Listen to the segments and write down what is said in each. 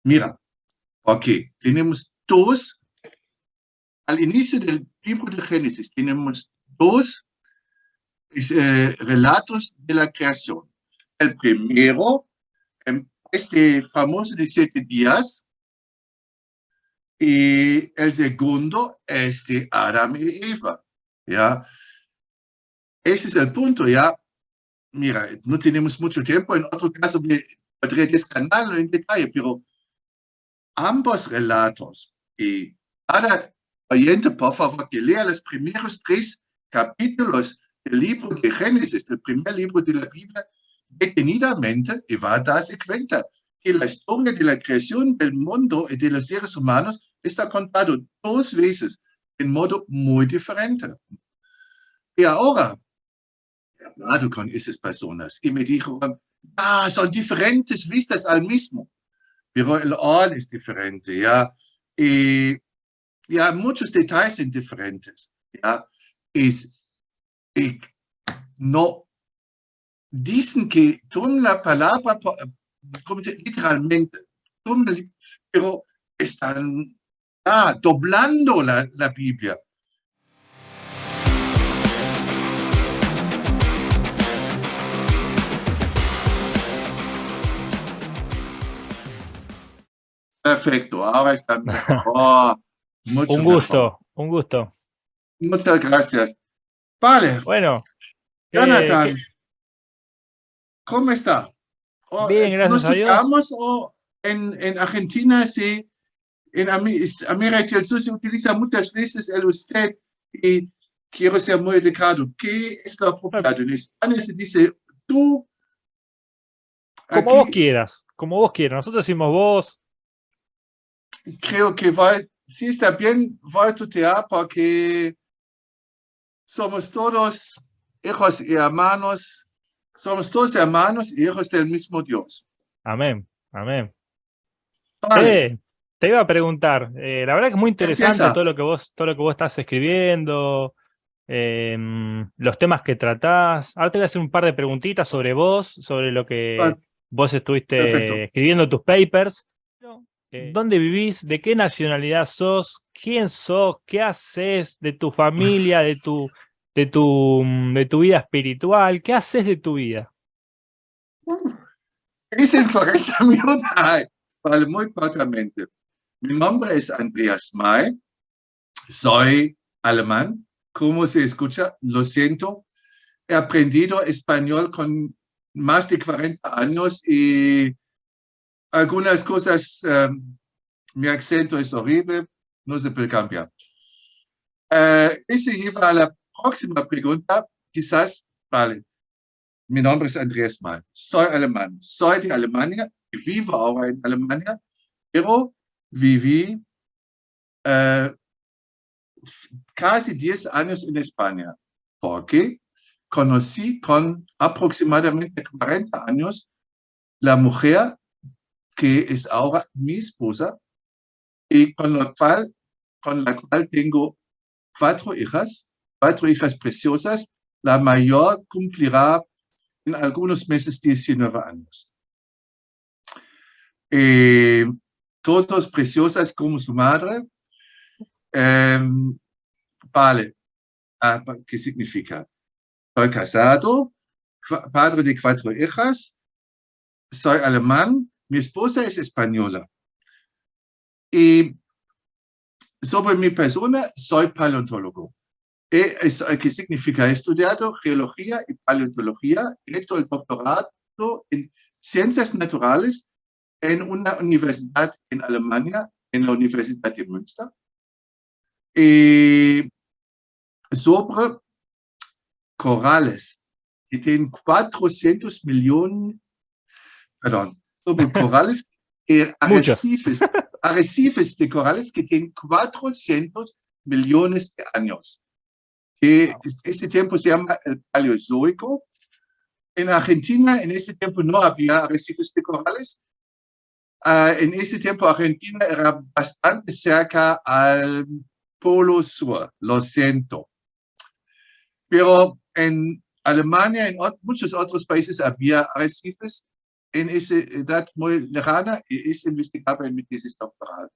Mira, ok, tenemos dos, al inicio del libro de Génesis, tenemos dos relatos de la creación. El primero, este famoso de 7 días, y el segundo es de Adán y Eva, ¿ya? Ese es el punto, ¿ya? Mira, no tenemos mucho tiempo, en otro caso podría descargarlo en detalle, pero ambos relatos, y cada oyente, por favor, que lea los primeros 3 capítulos del libro de Génesis, del primer libro de la Biblia, detenidamente, y va a darse cuenta que la historia de la creación del mundo y de los seres humanos está contado 2 veces en modo muy diferente. Y ahora, he hablado con esas personas y me dijeron, son diferentes vistas al mismo, pero el orden es diferente, ¿ya? Y ya muchos detalles son diferentes, ¿ya? Y no dicen que toman la palabra literalmente, pero están doblando la Biblia. Perfecto, ahora está mejor. Un gusto, un gusto. Muchas gracias. Vale. Bueno, Jonathan, ¿cómo está? Bien, gracias a Dios. Nosotros o en Argentina en América del Sur se utiliza muchas veces el usted y quiero ser muy delicado. ¿Qué es lo apropiado? En España se dice tú. Como aquí, vos quieras, como vos quieras. Nosotros decimos vos. Creo que sí está bien, voy a tutear porque somos todos hijos y hermanos, somos todos hermanos y hijos del mismo Dios. Amén, amén. Vale. Te iba a preguntar, la verdad que es muy interesante Empieza. todo lo que vos estás escribiendo, los temas que tratás. Ahora te voy a hacer un par de preguntitas sobre vos, sobre lo que vos estuviste Perfecto. escribiendo tus papers. ¿Dónde vivís? ¿De qué nacionalidad sos? ¿Quién sos? ¿Qué haces de tu familia, de tu vida espiritual? ¿Qué haces de tu vida? Dicen 40 minutos. Vale, muy cortamente. Mi nombre es Andreas May. Soy alemán. ¿Cómo se escucha? Lo siento. He aprendido español con más de 40 años y algunas cosas, mi acento es horrible, no se puede cambiar. Ese lleva a la próxima pregunta, quizás, vale. Mi nombre es Andreas May, soy alemán, soy de Alemania, vivo ahora en Alemania, pero viví casi 10 años en España, porque conocí con aproximadamente 40 años la mujer que es ahora mi esposa y con la cual tengo 4 hijas preciosas. La mayor cumplirá en algunos meses 19 años. Todas preciosas como su madre. Vale, ¿qué significa? Soy casado, padre de 4 hijas, soy alemán, mi esposa es española. Y sobre mi persona, soy paleontólogo. ¿Qué significa? He estudiado geología y paleontología, he hecho el doctorado en ciencias naturales en una universidad en Alemania, en la Universidad de Münster, sobre corales que tienen 400 millones, perdón, sobre corales, arrecifes de corales que tienen 400 millones de años. Ese tiempo se llama el Paleozoico. En Argentina, en ese tiempo no había arrecifes de corales. En ese tiempo Argentina era bastante cerca al Polo Sur, lo siento. Pero en Alemania, en muchos otros países había arrecifes en esa edad muy lejana y investigaba en mi tesis doctoral.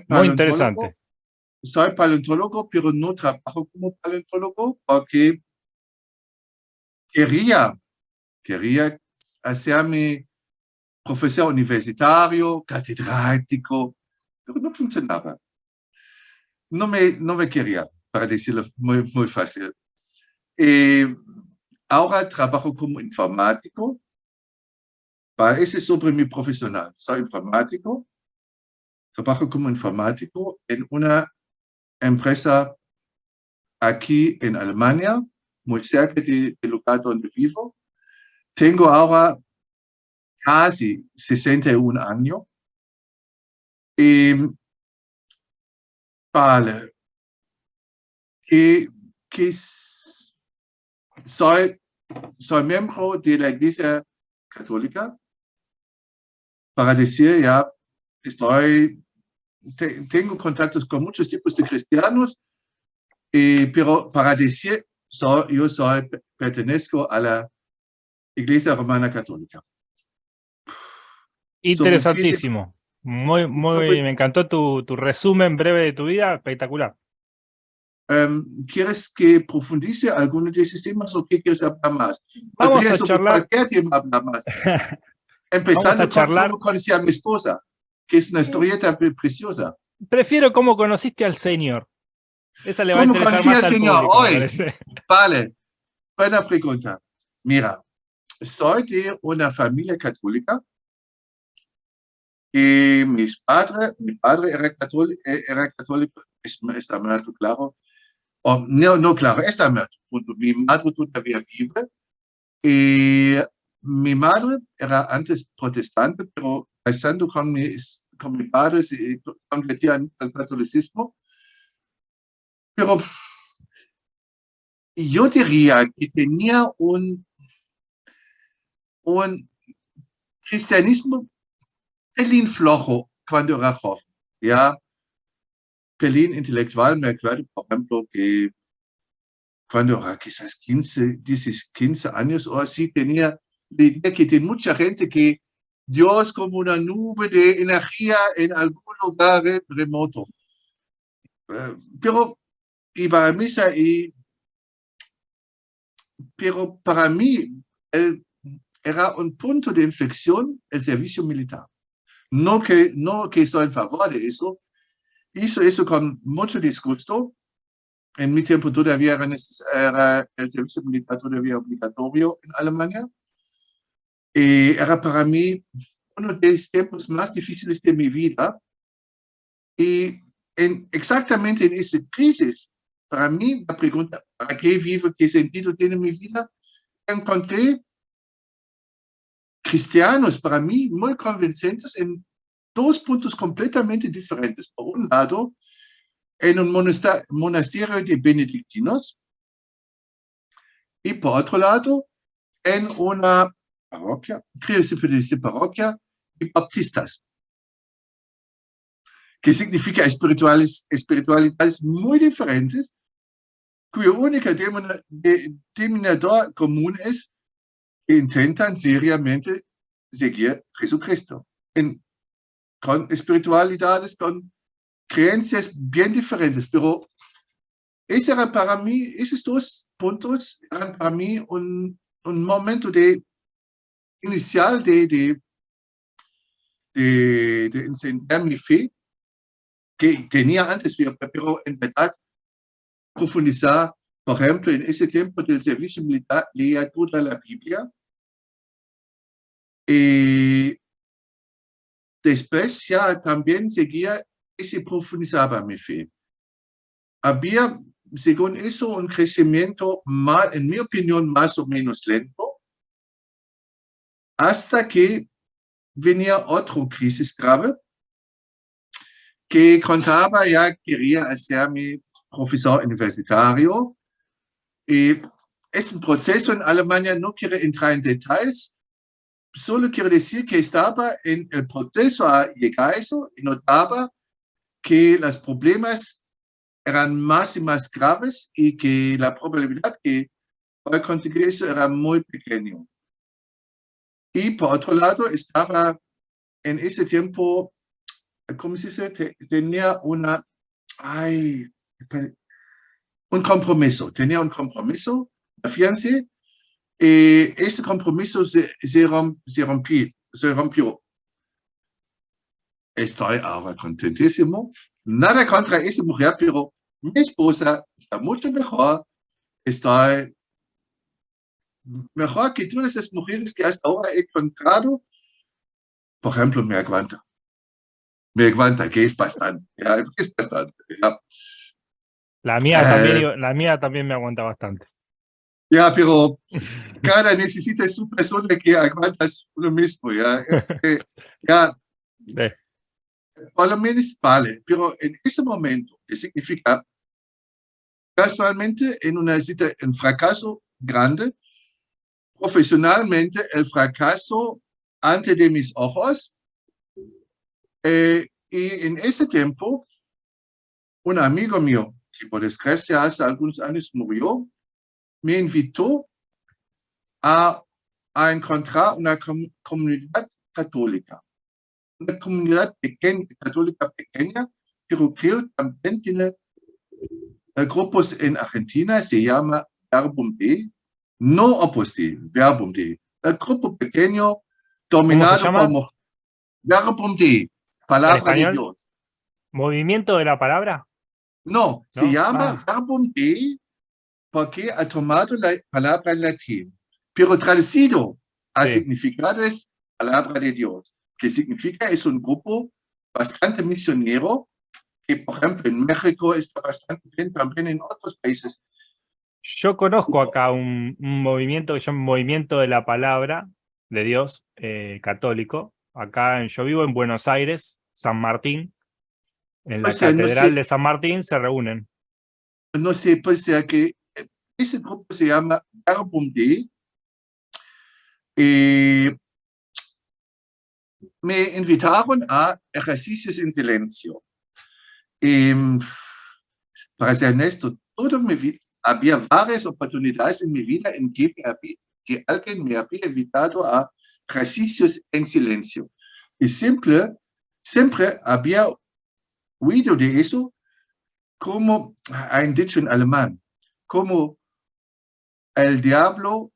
Muy interesante. Soy paleontólogo, pero no trabajo como paleontólogo porque quería hacerme profesor universitario, catedrático, pero no funcionaba. No me quería, para decirlo muy fácil. Ahora trabajo como informático. Ese es sobre mi profesional. Soy informático. Trabajo como informático en una empresa aquí en Alemania, muy cerca del lugar donde vivo. Tengo ahora casi 61 años. Vale. Que soy miembro de la Iglesia Católica. Para decir, ya tengo contactos con muchos tipos de cristianos, pero para decir, yo pertenezco a la Iglesia Romana Católica. Interesantísimo. Me encantó tu resumen breve de tu vida, espectacular. ¿Quieres que profundice alguno de esos temas o qué quieres hablar más? Vamos a charlar. Cualquier tema hablar más. Empezando con cómo conocí a mi esposa, que es una historieta preciosa. Prefiero cómo conociste al Señor. Esa le va a ¿Cómo interesar conocí más al al Señor público, me hoy? parece. Vale, buena pregunta. Mira, soy de una familia católica y mi padre era católico, está muerto, claro. No, claro, está muerto. Mi madre todavía vive. Y mi madre era antes protestante, pero pasando con mi padre se convirtió al catolicismo. Pero yo diría que tenía un cristianismo pelín flojo cuando era joven, ¿ya? Pelín intelectual, me acuerdo, por ejemplo, que cuando era quizás 15 años o así, tenía la idea que tiene mucha gente que Dios como una nube de energía en algún lugar remoto. Pero iba a misa pero para mí era un punto de inflexión el servicio militar. No que estoy en favor de eso. Hizo eso con mucho disgusto. En mi tiempo todavía era el servicio militar todavía obligatorio en Alemania. Era para mí uno de los tiempos más difíciles de mi vida. Y exactamente en esa crisis, para mí la pregunta, ¿para qué vivo? ¿Qué sentido tiene mi vida? Encontré cristianos para mí muy convincentes en dos puntos completamente diferentes. Por un lado, en un monasterio de benedictinos y por otro lado, en una parroquia, creo que se dice parroquia de baptistas, que significa espiritualidades muy diferentes, cuyo único denominador común es que intentan seriamente seguir a Jesucristo, con espiritualidades, con creencias bien diferentes, pero esos dos puntos eran para mí un momento inicial de encender mi fe, que tenía antes, pero en verdad profundizar, por ejemplo, en ese tiempo del servicio militar, leía toda la Biblia. Y después ya también seguía y se profundizaba mi fe. Había, según eso, un crecimiento, en mi opinión, más o menos lento, hasta que venía otra crisis grave, que contaba ya, quería hacerme profesor universitario. Y es un proceso en Alemania, no quiero entrar en detalles, solo quiero decir que estaba en el proceso a llegar a eso y notaba que los problemas eran más y más graves y que la probabilidad que voy a conseguir eso era muy pequeño. Y por otro lado, estaba en ese tiempo, ¿cómo se dice? Tenía un compromiso, una fianza, y ese compromiso se rompió. Estoy ahora contentísimo. Nada contra esa mujer, pero mi esposa está mucho mejor. Estoy mejor que todas esas mujeres que hasta ahora he encontrado. Por ejemplo, me aguanta, que es bastante. Ya, es bastante. Ya. La mía también me aguanta bastante. Ya, pero cada necesita su persona que aguanta uno mismo. Ya, ya. Por lo menos vale, pero en ese momento, que significa casualmente en una cita, un fracaso grande, profesionalmente el fracaso ante de mis ojos, y en ese tiempo, un amigo mío, que por desgracia hace algunos años murió, me invitó a encontrar una comunidad católica. Una comunidad católica pequeña, pero creo también tiene grupos en Argentina, se llama Verbum Dei, no Opus Dei, Verbum Dei. El grupo pequeño dominado por Verbum Dei, palabra de Dios. ¿Movimiento de la palabra? No, se llama Verbum Dei porque ha tomado la palabra en latín, pero traducido a significado es palabra de Dios, que significa es un grupo bastante misionero, que por ejemplo en México está bastante bien, también en otros países. Yo conozco acá un movimiento que se llama Movimiento de la Palabra de Dios católico. Acá yo vivo en Buenos Aires, San Martín. En la Catedral de San Martín se reúnen. No sé, pues sea que ese grupo se llama Verbum Dei. Me invitaron a ejercicios en silencio. Para ser honesto, toda mi vida, había varias oportunidades en mi vida en que alguien me había invitado a ejercicios en silencio. Y siempre había oído de eso, como hay un dicho en alemán, como el diablo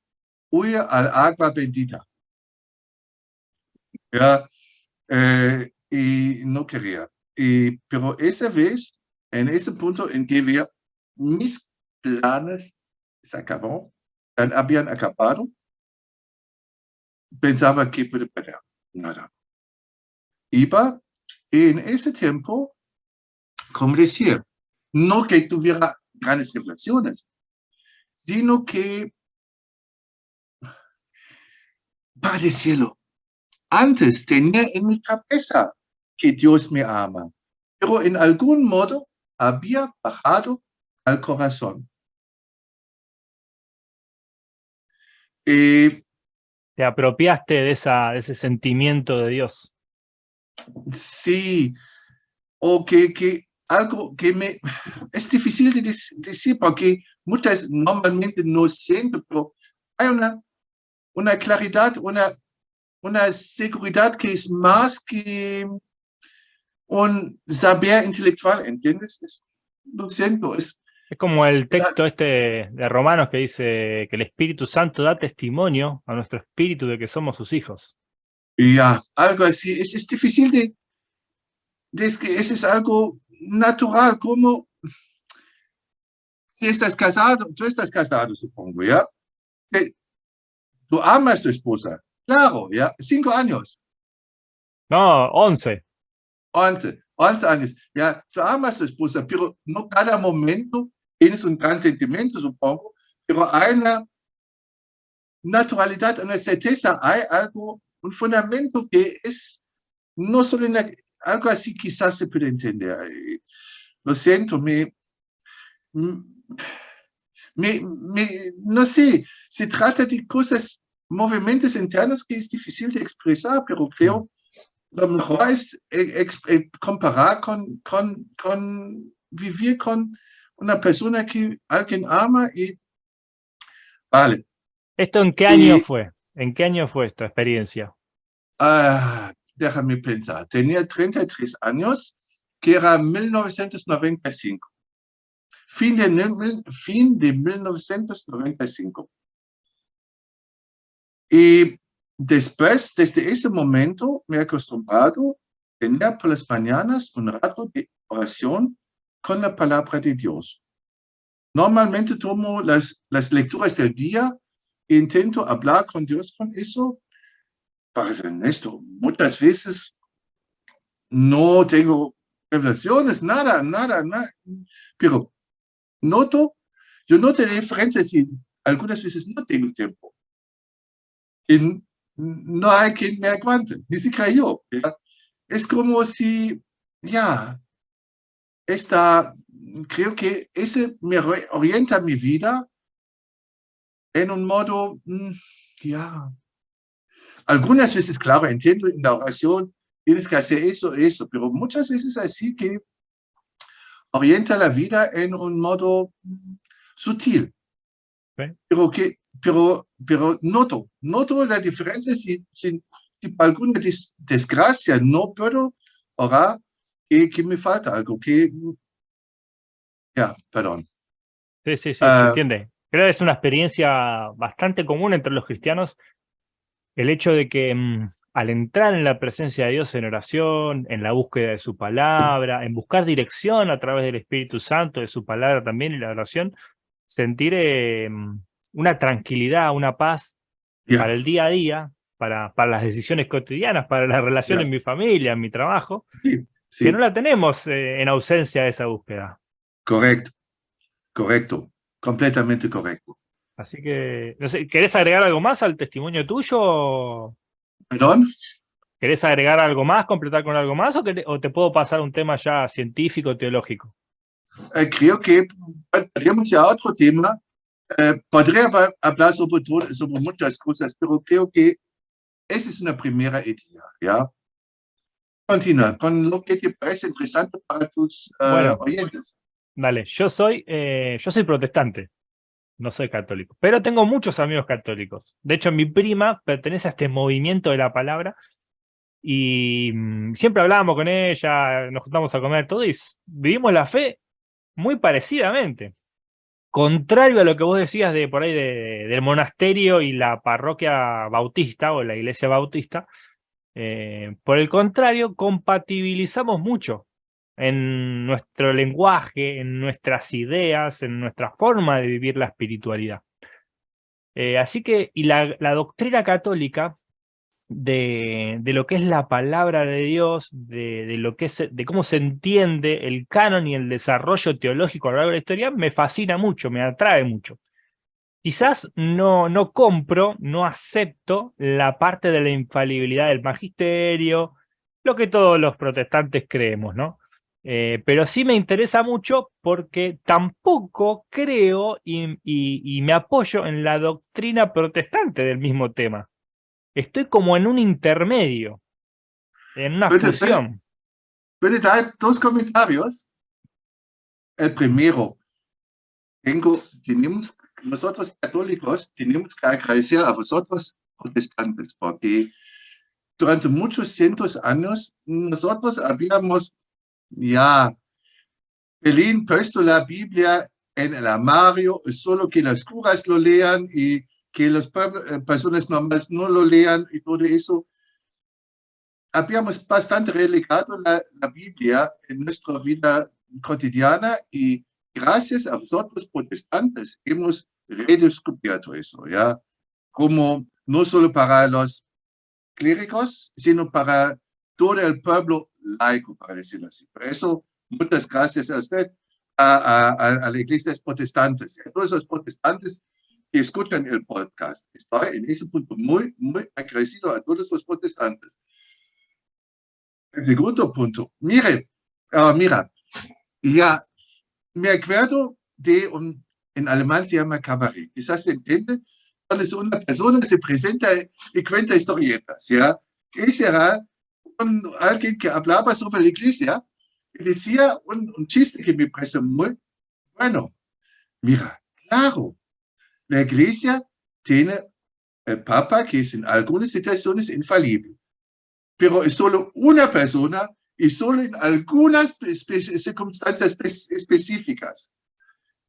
huye al agua bendita. Ya, y no quería. Pero esa vez, en ese punto en que mis planes se acabaron, habían acabado, pensaba que puede perder. Nada. Iba, y en ese tiempo, como decir, no que tuviera grandes reflexiones, sino que, Padre Cielo, antes tenía en mi cabeza que Dios me ama, pero en algún modo había bajado al corazón. Te apropiaste de ese sentimiento de Dios. Sí, o que algo que es difícil de decir porque muchas normalmente no siento, pero hay una claridad, una seguridad que es más que un saber intelectual, ¿entiendes? Lo siento, Es como el texto de Romanos que dice que el Espíritu Santo da testimonio a nuestro espíritu de que somos sus hijos. Ya, algo así. Es difícil es que eso es algo natural, como si estás casado, tú estás casado, supongo, ¿ya? Tú amas a tu esposa, claro, ¿ya? 5 años. No, 11. 11 años, ¿ya? Tú amas a tu esposa, pero no cada momento tienes un gran sentimiento, supongo, pero hay una naturalidad, una certeza, hay algo, un fundamento que es no solo algo así quizás se puede entender. Lo siento, no sé, se trata de cosas, movimientos internos que es difícil de expresar, pero creo lo mejor es comparar con vivir con una persona que alguien ama y vale. ¿Esto en qué año fue? ¿En qué año fue esta experiencia? Déjame pensar. Tenía 33 años, que era 1995. Fin de 1995. Y después, desde ese momento, me he acostumbrado a tener por las mañanas un rato de oración con la palabra de Dios. Normalmente tomo las lecturas del día e intento hablar con Dios con eso. Para ser honesto, muchas veces no tengo revelaciones, nada. Pero yo noto la diferencia si algunas veces no tengo tiempo. Y no hay quien me aguante, ni siquiera yo. ¿Ya? Es como si, creo que ese me orienta mi vida en un modo, algunas veces, claro, entiendo en la oración, tienes que hacer eso, pero muchas veces así que orienta la vida en un modo sutil. ¿Sí? Pero noto la diferencia si por alguna desgracia no puedo orar, que me falta algo, perdón. Sí, se entiende. Creo que es una experiencia bastante común entre los cristianos el hecho de que al entrar en la presencia de Dios en oración, en la búsqueda de su palabra, en buscar dirección a través del Espíritu Santo, de su palabra también y la oración, sentir una tranquilidad, una paz para el día a día, para las decisiones cotidianas, para la relación en mi familia, en mi trabajo, que no la tenemos en ausencia de esa búsqueda. Correcto, completamente correcto. Así que, no sé, ¿querés agregar algo más al testimonio tuyo? ¿Perdón? ¿Querés agregar algo más, completar con algo más, o te puedo pasar un tema ya científico, teológico? Creo que podríamos ir a otro tema. Podría hablar sobre muchas cosas, pero creo que esa es una primera idea, ¿ya? Continúa con lo que te parece interesante para tus oyentes. Dale, yo soy protestante, no soy católico, pero tengo muchos amigos católicos. De hecho, mi prima pertenece a este movimiento de la palabra y siempre hablábamos con ella, nos juntamos a comer todo y vivimos la fe muy parecidamente. Contrario a lo que vos decías de por ahí del monasterio y la parroquia bautista o la iglesia bautista, por el contrario, compatibilizamos mucho en nuestro lenguaje, en nuestras ideas, en nuestra forma de vivir la espiritualidad. Así que, y la doctrina católica de lo que es la palabra de Dios, de cómo se entiende el canon y el desarrollo teológico a lo largo de la historia, me fascina mucho, me atrae mucho. Quizás no compro, no acepto la parte de la infalibilidad del magisterio, lo que todos los protestantes creemos, ¿no? Pero sí me interesa mucho porque tampoco creo y me apoyo en la doctrina protestante del mismo tema. Estoy como en un intermedio, en una fusión. ¿Puede dar dos comentarios? El primero, nosotros católicos tenemos que agradecer a vosotros protestantes, porque durante muchos cientos de años nosotros habíamos Pelín puesto la Biblia en el armario, solo que los curas lo lean y que las personas normales no lo lean y todo eso. Habíamos bastante relegado la Biblia en nuestra vida cotidiana y gracias a vosotros protestantes hemos redescubierto eso, ¿ya? Como no solo para los clérigos, sino para todo el pueblo laico, para decirlo así. Por eso, muchas gracias a usted, a las iglesias protestantes, a todos los protestantes que escuchan el podcast. Estoy en ese punto muy agradecido a todos los protestantes. El segundo punto, mira, ya me acuerdo en alemán se llama cabaret, quizás se entiende, cuando una persona se presenta y cuenta historietas, ¿ya? Ese era alguien que hablaba sobre la iglesia y decía un chiste que me parece muy bueno. Mira, claro, la iglesia tiene el Papa, que es en algunas situaciones infalible, pero es solo una persona y solo en algunas circunstancias específicas.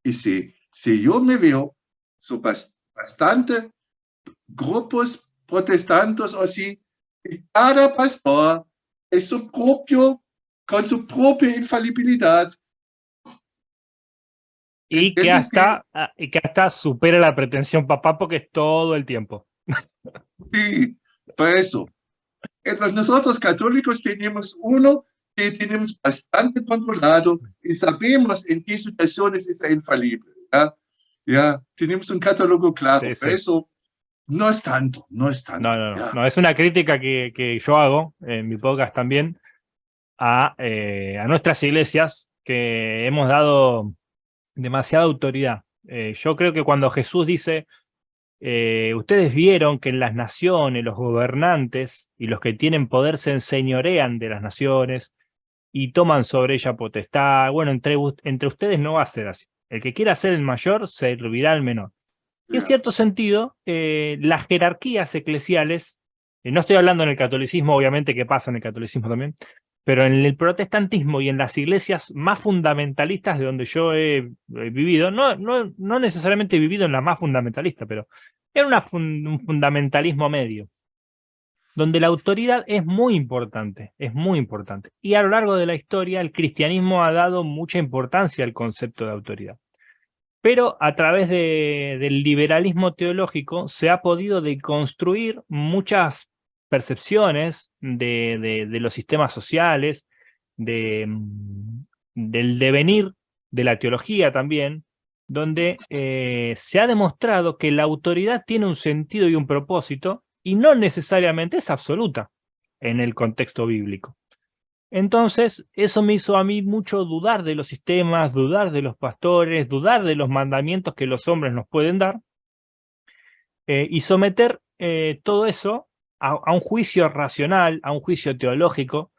Y si yo me veo, son bastante grupos protestantes o así, y cada pastor es su propio, con su propia infalibilidad. Y que hasta supera la pretensión papá porque es todo el tiempo. Sí, por eso. Entonces nosotros católicos tenemos uno que tenemos bastante controlado y sabemos en qué situaciones es infalible. ¿Ya? Tenemos un catálogo claro, Sí, por sí. eso no es tanto, no es tanto. No, es una crítica que yo hago en mi podcast también a nuestras iglesias que hemos dado demasiada autoridad. Yo creo que cuando Jesús dice, ustedes vieron que en las naciones los gobernantes y los que tienen poder se enseñorean de las naciones y toman sobre ella potestad. Bueno, entre ustedes no va a ser así. El que quiera ser el mayor servirá al menor. Y en cierto sentido, las jerarquías eclesiales, no estoy hablando en el catolicismo, obviamente que pasa en el catolicismo también, pero en el protestantismo y en las iglesias más fundamentalistas de donde yo he vivido, no necesariamente he vivido en la más fundamentalista, pero era un fundamentalismo medio, donde la autoridad es muy importante, es muy importante. Y a lo largo de la historia, el cristianismo ha dado mucha importancia al concepto de autoridad. Pero a través del liberalismo teológico se ha podido deconstruir muchas percepciones de los sistemas sociales, del devenir de la teología también, donde se ha demostrado que la autoridad tiene un sentido y un propósito y no necesariamente es absoluta en el contexto bíblico. Entonces, eso me hizo a mí mucho dudar de los sistemas, dudar de los pastores, dudar de los mandamientos que los hombres nos pueden dar, y someter todo eso a un juicio racional, a un juicio teológico,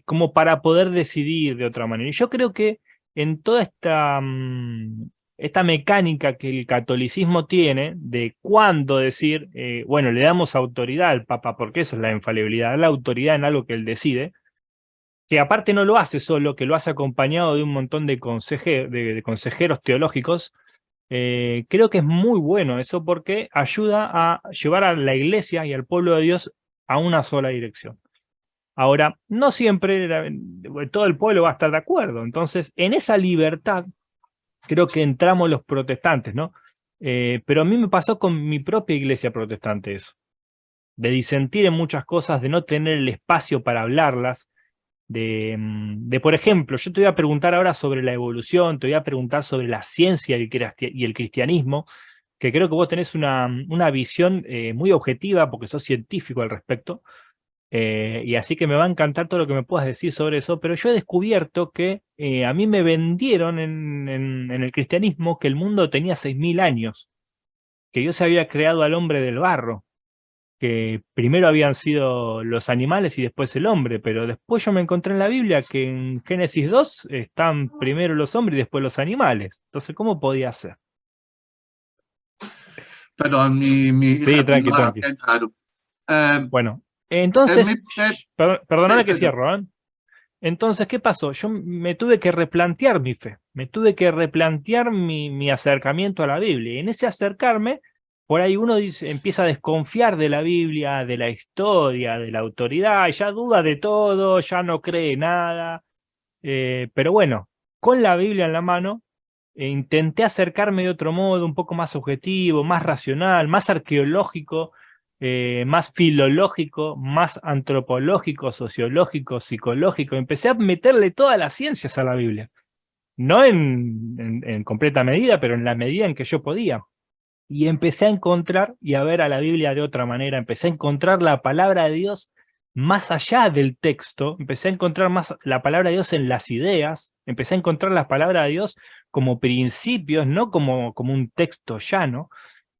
como para poder decidir de otra manera. Y yo creo que en toda esta mecánica que el catolicismo tiene de cuándo decir, bueno, le damos autoridad al Papa, porque eso es la infalibilidad, la autoridad en algo que él decide, que aparte no lo hace solo, que lo hace acompañado de un montón de consejeros teológicos. Creo que es muy bueno eso porque ayuda a llevar a la iglesia y al pueblo de Dios a una sola dirección. Ahora, no siempre todo el pueblo va a estar de acuerdo, entonces en esa libertad creo que entramos los protestantes, ¿no? Pero a mí me pasó con mi propia iglesia protestante eso, de disentir en muchas cosas, de no tener el espacio para hablarlas, por ejemplo, yo te voy a preguntar ahora sobre la evolución, te voy a preguntar sobre la ciencia y el cristianismo, que creo que vos tenés una visión muy objetiva porque sos científico al respecto, y así que me va a encantar todo lo que me puedas decir sobre eso, pero yo he descubierto que a mí me vendieron en el cristianismo que el mundo tenía 6.000 años, que Dios había creado al hombre del barro, que primero habían sido los animales y después el hombre, pero después yo me encontré en la Biblia que en Génesis 2 están primero los hombres y después los animales. Entonces, ¿cómo podía ser? Perdón, mi Sí, hija tranqui, no ha tranqui. entrado. Bueno, entonces, perdóname que perdón. cierro, ¿eh? Entonces, ¿qué pasó? Yo me tuve que replantear mi fe, me tuve que replantear mi acercamiento a la Biblia. Y en ese acercarme, por ahí uno empieza a desconfiar de la Biblia, de la historia, de la autoridad, ya duda de todo, ya no cree nada. Pero bueno, con la Biblia en la mano, intenté acercarme de otro modo, un poco más objetivo, más racional, más arqueológico, más filológico, más antropológico, sociológico, psicológico. Empecé a meterle todas las ciencias a la Biblia. No en completa medida, pero en la medida en que yo podía. Y empecé a encontrar y a ver a la Biblia de otra manera. Empecé a encontrar la palabra de Dios más allá del texto. Empecé a encontrar más la palabra de Dios en las ideas. Empecé a encontrar la palabra de Dios como principios, no como un texto llano.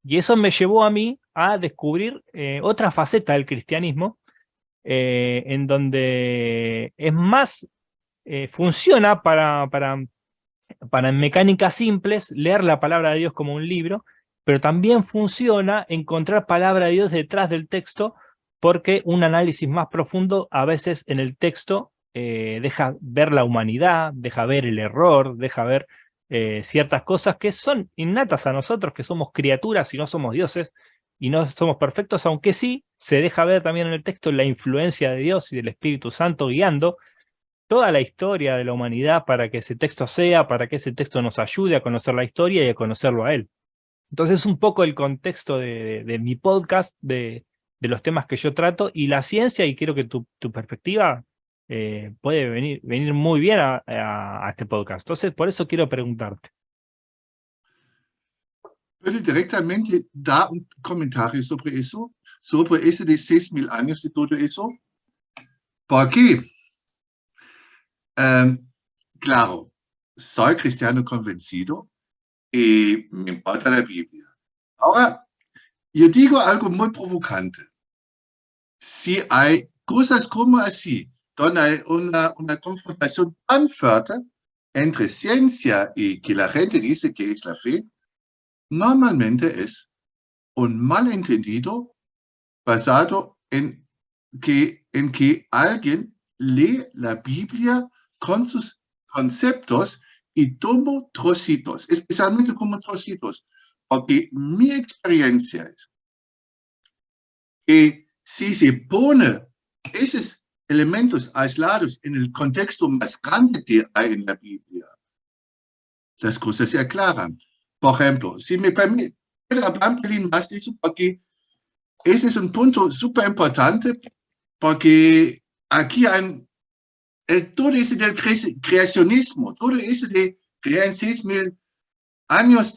Y eso me llevó a mí a descubrir otra faceta del cristianismo, en donde es más, funciona para en mecánicas simples leer la palabra de Dios como un libro, pero también funciona encontrar palabra de Dios detrás del texto, porque un análisis más profundo a veces en el texto deja ver la humanidad, deja ver el error, deja ver ciertas cosas que son innatas a nosotros, que somos criaturas y no somos dioses, y no somos perfectos, aunque sí se deja ver también en el texto la influencia de Dios y del Espíritu Santo guiando toda la historia de la humanidad para que ese texto sea, para que ese texto nos ayude a conocer la historia y a conocerlo a Él. Entonces, un poco el contexto de mi podcast, de los temas que yo trato, y la ciencia, y creo que tu perspectiva puede venir muy bien a este podcast. Entonces, por eso quiero preguntarte. Würde directamente dar un comentario sobre eso de 6.000 años y todo eso. Porque, claro, soy cristiano convencido y me importa la Biblia. Ahora, yo digo algo muy provocante. Si hay cosas como así, donde hay una confrontación tan fuerte entre ciencia y que la gente dice que es la fe, normalmente es un malentendido basado en que alguien lee la Biblia con sus conceptos y toma trocitos, especialmente como trocitos, porque mi experiencia es que si se pone esos elementos aislados en el contexto más grande que hay en la Biblia, las cosas se aclaran. Por ejemplo, si me permite, puedo hablar un pelín más de eso, porque ese es un punto súper importante, porque aquí hay todo eso del creacionismo, todo eso de que en 6.000 años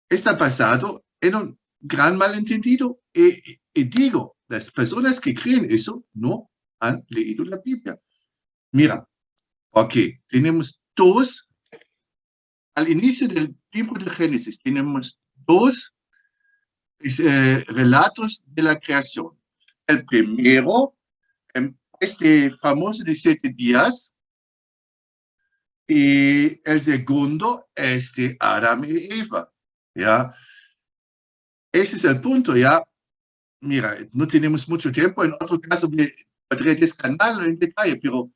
está basado en un gran malentendido. Y digo, las personas que creen eso no han leído la Biblia. Mira, ok, tenemos al inicio del libro de Génesis, tenemos dos relatos de la creación. El primero, este famoso de 7 días, y el segundo es de Adán y Eva. ¿Ya? Ese es el punto, ¿ya? Mira, no tenemos mucho tiempo, en otro caso podría descargarlo en detalle, pero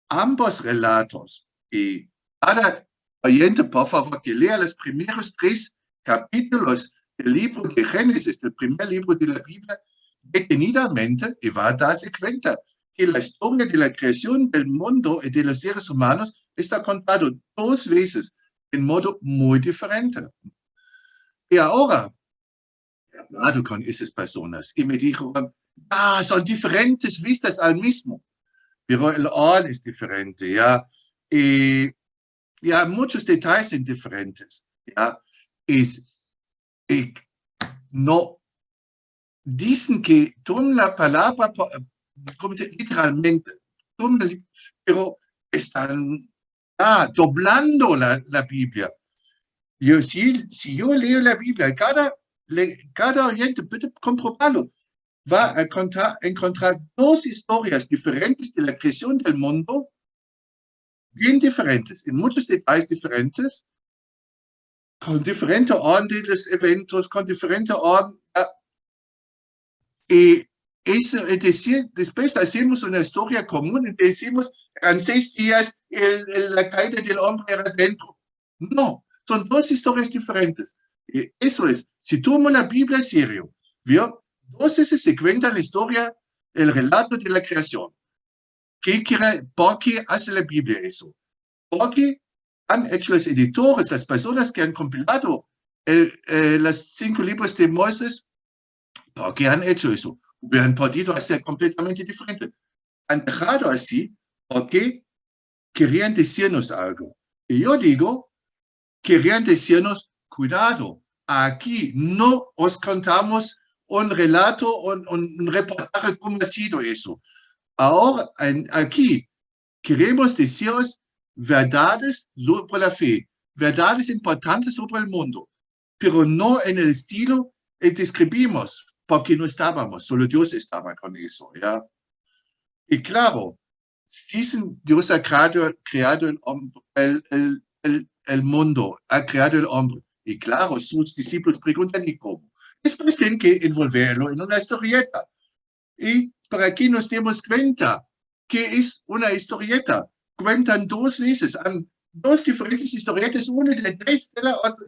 ambos relatos, y cada oyente, por favor, que lea los primeros 3 capítulos del libro de Génesis, del primer libro de la Biblia, detenidamente, y va a darse cuenta que la historia de la creación del mundo y de los seres humanos está contado 2 veces en modo muy diferente. Y ahora, he hablado con esas personas y me dijeron, son diferentes vistas al mismo, pero el orden es diferente, ¿ya? Y ya muchos detalles son diferentes, ¿ya? Y no dicen que toman la palabra literalmente, pero están doblando la Biblia. Si yo leo la Biblia, cada oyente puede comprobarlo, va a encontrar 2 historias diferentes de la creación del mundo, bien diferentes, en muchos detalles diferentes, con diferente orden de los eventos, con diferente orden. Y eso, es decir, después hacemos una historia común y decimos, en 6 días la caída del hombre era dentro. No, son 2 historias diferentes. Y eso es, si tomo la Biblia en serio, ¿vio? 2 veces se cuenta la historia, el relato de la creación. ¿Por qué hace la Biblia eso? Porque han hecho los editores, las personas que han compilado los 5 libros de Moisés, porque han hecho eso. Hubieran podido hacer completamente diferente. Han dejado así porque querían decirnos algo. Y yo digo, querían decirnos, cuidado, aquí no os contamos un relato, un reportaje como ha sido eso. Ahora, aquí queremos deciros verdades sobre la fe, verdades importantes sobre el mundo, pero no en el estilo que describimos, porque no estábamos, solo Dios estaba con eso, ¿ya? Y claro, dicen, Dios ha creado el mundo, ha creado el hombre. Y claro, sus discípulos preguntan, ¿y cómo? Después tienen que envolverlo en una historieta. Y por aquí nos damos cuenta que es una historieta. Cuentan dos veces, dos diferentes historietas, una detrás de la otra,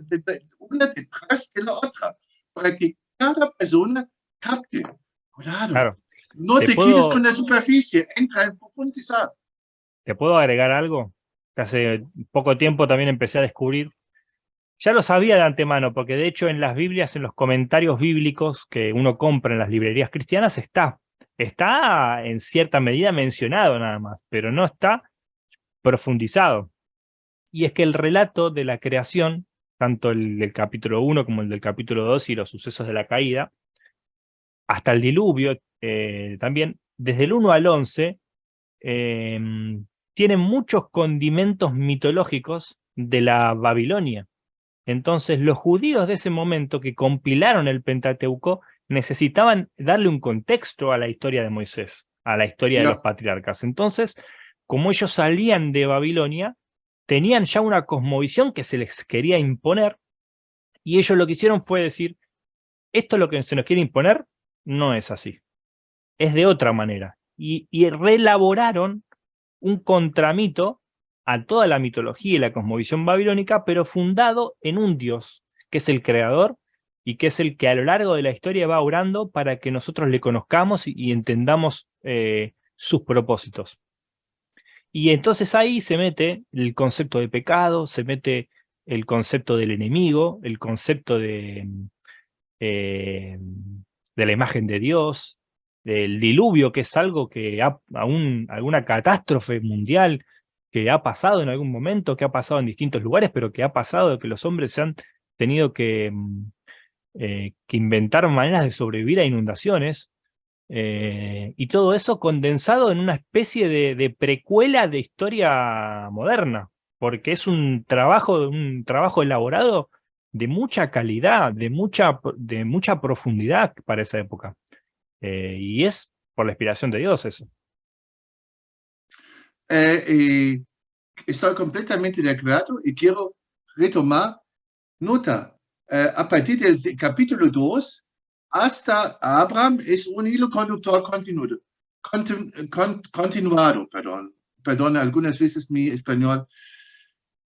una detrás de la otra, para que cada persona capte. Claro, Claro. no te quites con la superficie, entra en profundizar. ¿Te puedo agregar algo? Que hace poco tiempo también empecé a descubrir. Ya lo sabía de antemano, porque de hecho en las Biblias, en los comentarios bíblicos que uno compra en las librerías cristianas, está en cierta medida mencionado nada más, pero no está profundizado. Y es que el relato de la creación, tanto el del capítulo 1 como el del capítulo 2 y los sucesos de la caída, hasta el diluvio también, desde el 1 al 11, tienen muchos condimentos mitológicos de la Babilonia. Entonces, los judíos de ese momento que compilaron el Pentateuco necesitaban darle un contexto a la historia de Moisés, a la historia de los patriarcas. Entonces, como ellos salían de Babilonia, tenían ya una cosmovisión que se les quería imponer, y ellos lo que hicieron fue decir, esto es lo que se nos quiere imponer, no es así, es de otra manera. Y reelaboraron un contramito a toda la mitología y la cosmovisión babilónica, pero fundado en un Dios, que es el creador y que es el que a lo largo de la historia va obrando para que nosotros le conozcamos y entendamos sus propósitos. Y entonces ahí se mete el concepto de pecado, se mete el concepto del enemigo, el concepto de la imagen de Dios, del diluvio, que es algo que alguna catástrofe mundial que ha pasado en algún momento, que ha pasado en distintos lugares, pero que ha pasado, que los hombres se han tenido que inventar maneras de sobrevivir a inundaciones, y todo eso condensado en una especie de precuela de historia moderna, porque es un trabajo elaborado de mucha calidad, de mucha profundidad para esa época. Y es por la inspiración de Dios eso. Y estoy completamente de acuerdo y quiero retomar nota. A partir del capítulo 2 hasta Abraham es un hilo conductor continuado. Perdón, algunas veces mi español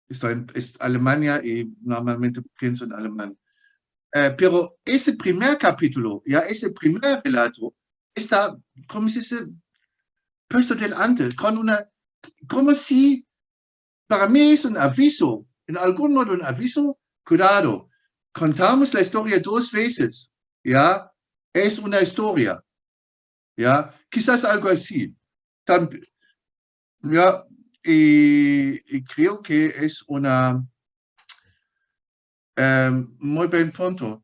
está en Alemania y normalmente pienso en alemán. Pero ese primer capítulo, ya ese primer relato, está, como se dice, puesto delante, como si, para mí es un aviso, en algún modo un aviso, cuidado, contamos la historia dos veces, ¿ya? Es una historia, ¿ya? Quizás algo así. Ya, y creo que es una muy buen punto.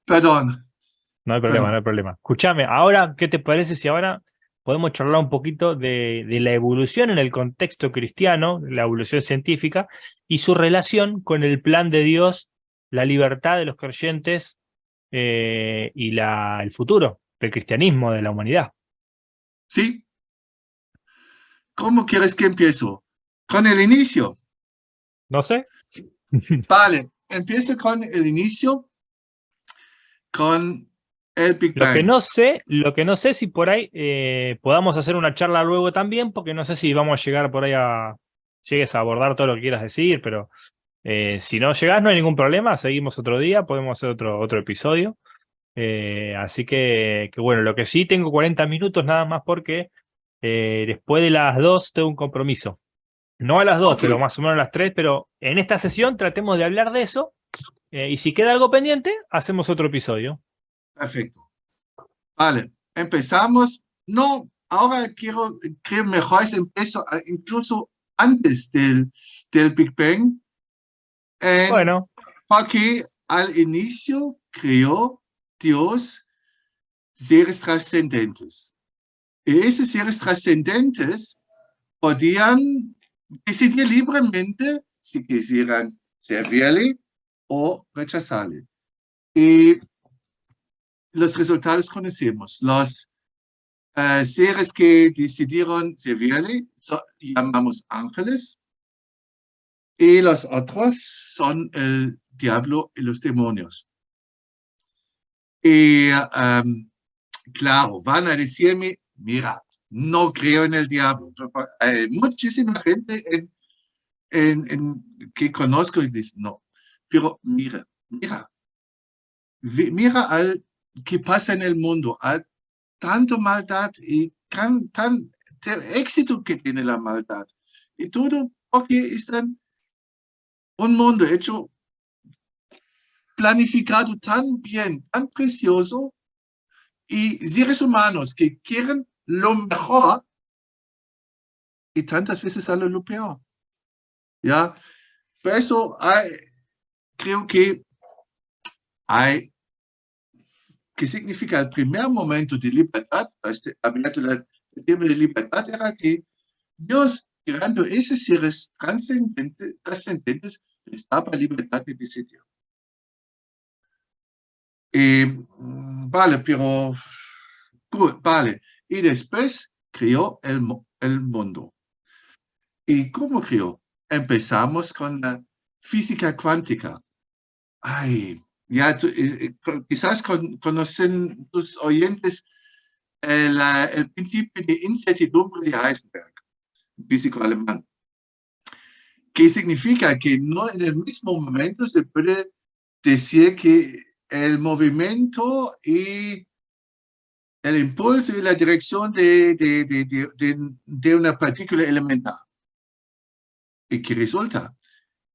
Perdón. No hay problema, no hay problema. Escúchame, ahora, ¿qué te parece si ahora podemos charlar un poquito de la evolución en el contexto cristiano, la evolución científica, y su relación con el plan de Dios, la libertad de los creyentes y el futuro del cristianismo, de la humanidad? ¿Sí? ¿Cómo quieres que empiezo? ¿Con el inicio? No sé. Vale, empiezo con el inicio, con el Big Lo que Bang. no sé si por ahí podamos hacer una charla luego también, porque no sé si vamos a llegar por ahí llegues a abordar todo lo que quieras decir, pero si no llegás no hay ningún problema, seguimos otro día, podemos hacer otro episodio. Así que bueno, lo que sí tengo 40 minutos nada más porque después de las 2 tengo un compromiso. No a las 2, Okay. pero más o menos a las 3, pero en esta sesión tratemos de hablar de eso, y si queda algo pendiente, hacemos otro episodio. Perfecto. Vale, empezamos. No, ahora creo mejor es empiezo incluso antes del Big Bang. Bueno, Porque al inicio creó Dios seres trascendentes. Y esos seres trascendentes podían decidir libremente si quisieran servirle o rechazarle. Y los resultados conocemos. Los seres que decidieron servirle llamamos ángeles, y los otros son el diablo y los demonios. Y claro, van a decirme, mira, no creo en el diablo. Hay muchísima gente que conozco y dice, no, pero mira al que pasa en el mundo, hay tanta maldad y tan éxito que tiene la maldad. Y todo porque está un mundo hecho, planificado tan bien, tan precioso, y seres humanos que quieren lo mejor y tantas veces sale lo peor. ¿Ya? Por eso creo que hay, que significa el primer momento de libertad, el tema de libertad era que Dios, creando esos seres trascendentes, les daba libertad de decidir. Vale, pero vale. Y después creó el mundo. ¿Y cómo creó? Empezamos con la física cuántica. Ay, ya quizás conocen tus oyentes el principio de incertidumbre de Heisenberg, físico alemán, que significa que no en el mismo momento se puede decir que el movimiento y el impulso y la dirección de una partícula elemental. ¿Y qué resulta?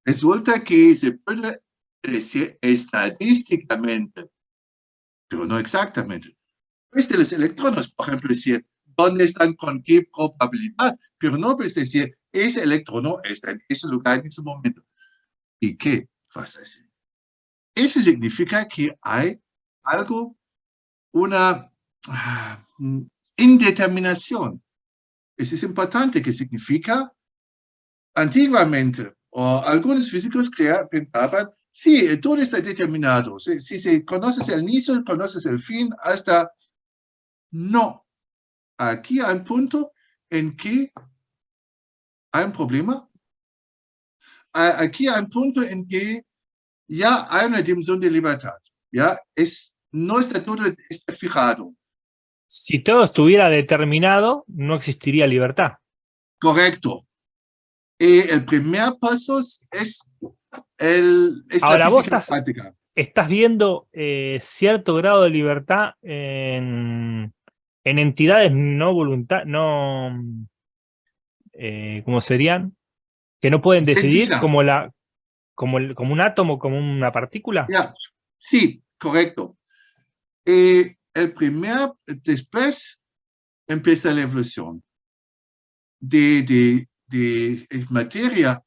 Resulta que se puede decir estadísticamente, pero no exactamente. Pues de los electrones, por ejemplo, decir dónde están con qué probabilidad, pero no puedes decir ese electrón está en ese lugar en ese momento. ¿Y qué vas a decir? Eso significa que hay algo, una indeterminación. Eso es importante, que significa antiguamente, o algunos físicos pensaban, sí, todo está determinado. Si conoces el inicio, conoces el fin, hasta no. Aquí hay un punto en que hay un problema. Aquí hay un punto en que ya hay una dimensión de libertad. Ya no está todo está fijado. Si todo estuviera determinado, no existiría libertad. Correcto. El primer paso es Ahora, la vos física cuántica. estás viendo cierto grado de libertad en entidades no voluntarias, no, ¿cómo serían? Que no pueden decidir, Sentida. como un átomo, como una partícula. Ya, sí, correcto. Después empieza la evolución de materia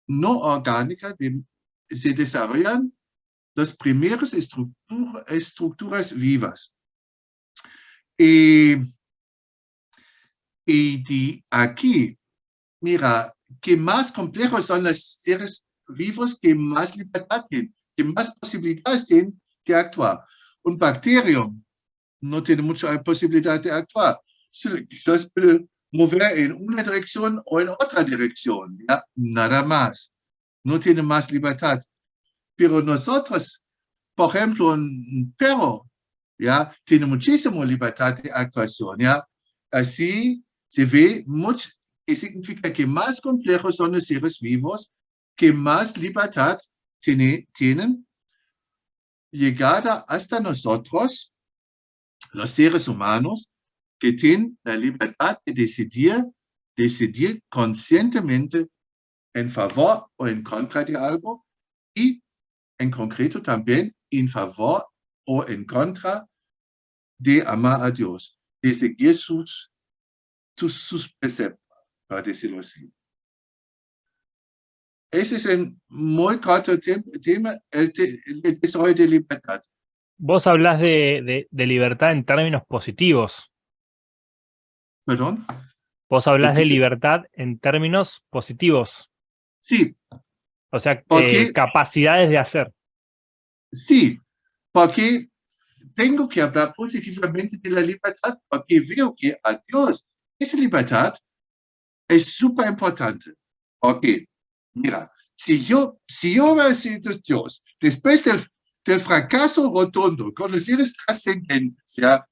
no orgánica, se desarrollan las primeras estructuras vivas. Y aquí, mira, que más complejos son los seres vivos, que más libertad tienen, que más posibilidades tienen de actuar. Un bacterio no tiene mucha posibilidad de actuar. Quizás puede mover en una dirección o en otra dirección, ¿ya? Nada más. No tiene más libertad. Pero nosotros, por ejemplo, un perro, ¿ya? Tiene muchísima libertad de actuación, ¿ya? Así se ve mucho, que significa que más complejos son los seres vivos, que más libertad tienen, llegada hasta nosotros, los seres humanos, que tienen la libertad de decidir conscientemente en favor o en contra de algo, y en concreto también en favor o en contra de amar a Dios, de seguir sus preceptos, para decirlo así. Ese es en muy corto tema el desarrollo de libertad. Vos hablás de libertad en términos positivos. ¿Perdón? Vos hablás de libertad en términos positivos. Sí. O sea, Porque, capacidades de hacer. sí, porque tengo que hablar positivamente de la libertad porque veo que a Dios esa libertad es súper importante. Porque, mira, si yo hubiera sido Dios, después del fracaso rotundo con los seres trascendentes, ¿ya?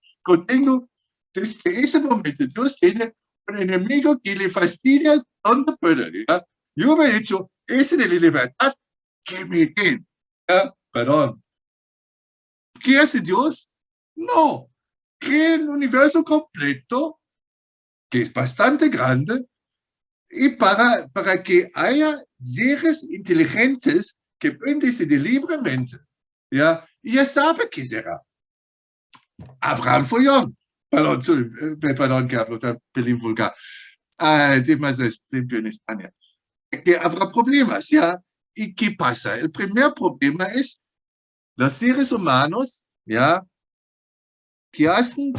Tengo, desde ese momento, Dios tiene un enemigo que le fastidia donde puede, ¿ya? Yo me he dicho, esa de la libertad, que me den, ¿ya? Perdón. ¿Qué hace Dios? No, crea el universo completo, que es bastante grande, y para que haya seres inteligentes que pueden decidir libremente. ¿Ya? Y ya sabe qué será. Abraham Follón. Perdón que hablo tan pelín vulgar. Temas en España. Que habrá problemas, ¿ya? ¿Y qué pasa? El primer problema es los seres humanos, ¿ya? Que hacen,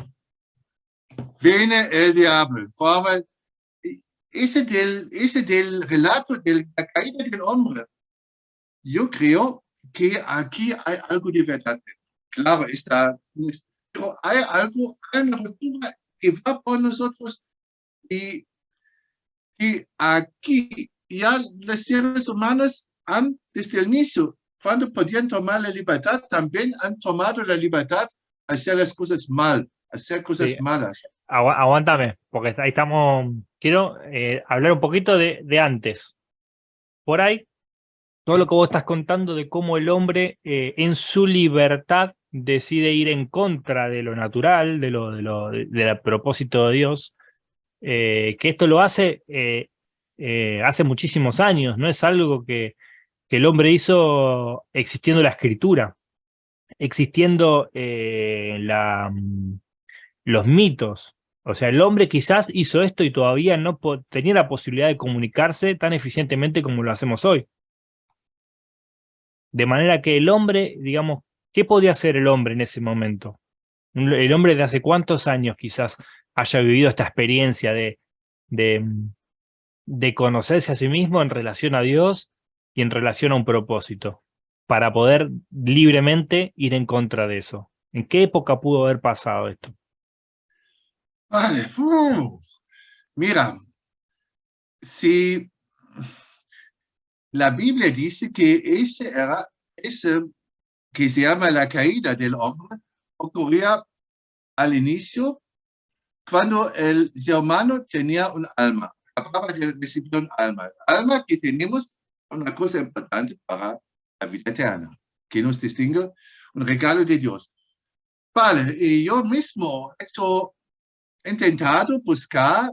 viene el diablo en forma ese del relato de la caída del hombre, yo creo que aquí hay algo de verdad. Claro, está, pero hay algo, hay una ruptura que va por nosotros y aquí ya los seres humanos han, desde el inicio, cuando podían tomar la libertad, también han tomado la libertad a hacer las cosas mal, hacer cosas malas. Aguántame, porque ahí estamos. Quiero hablar un poquito de antes. Por ahí, todo lo que vos estás contando de cómo el hombre en su libertad decide ir en contra de lo natural, del propósito de Dios, que esto lo hace hace muchísimos años, no es algo que el hombre hizo existiendo la escritura, existiendo los mitos. O sea, el hombre quizás hizo esto y todavía no tenía la posibilidad de comunicarse tan eficientemente como lo hacemos hoy. De manera que el hombre, digamos, ¿qué podía hacer el hombre en ese momento? El hombre de hace cuántos años quizás haya vivido esta experiencia de, de conocerse a sí mismo en relación a Dios y en relación a un propósito, para poder libremente ir en contra de eso. ¿En qué época pudo haber pasado esto? Vale, mira, si la Biblia dice que ese que se llama la caída del hombre ocurría al inicio cuando el ser humano tenía un alma, acababa de recibir un alma. El alma que tenemos una cosa importante para la vida eterna, que nos distingue, un regalo de Dios. Vale, y yo mismo he intentado buscar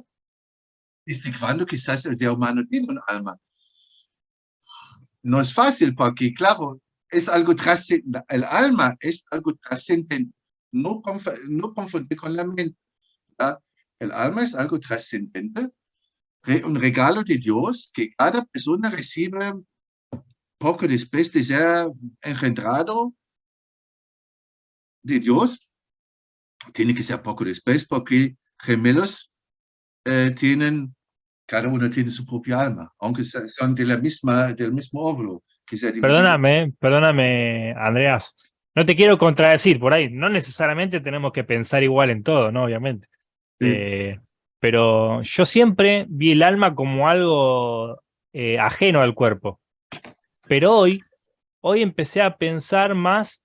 desde cuando quizás el ser humano tiene un alma. No es fácil porque, claro, es algo trascendente. El alma es algo trascendente. No confundir con la mente. ¿Verdad? El alma es algo trascendente, un regalo de Dios que cada persona recibe poco después de ser engendrado de Dios. Tiene que ser poco después porque gemelos tienen, cada uno tiene su propia alma, aunque son del mismo óvulo que se ha dividido. Perdóname, Andreas. No te quiero contradecir por ahí. No necesariamente tenemos que pensar igual en todo, ¿no? Obviamente. Sí. Pero yo siempre vi el alma como algo ajeno al cuerpo. Pero hoy empecé a pensar más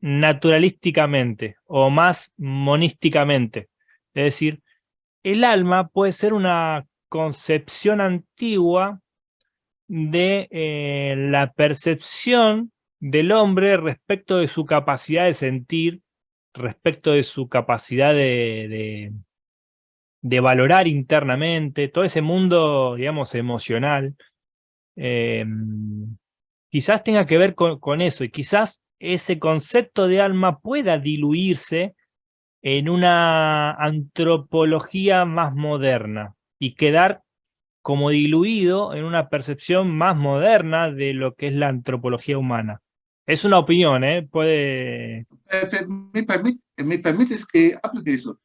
naturalísticamente o más monísticamente. Es decir, el alma puede ser una concepción antigua de la percepción del hombre respecto de su capacidad de sentir, respecto de su capacidad de valorar internamente, todo ese mundo, digamos, emocional. Quizás tenga que ver con eso y quizás ese concepto de alma pueda diluirse en una antropología más moderna y quedar como diluido en una percepción más moderna de lo que es la antropología humana. Es una opinión, ¿eh? Puede... Me permites que hable de eso.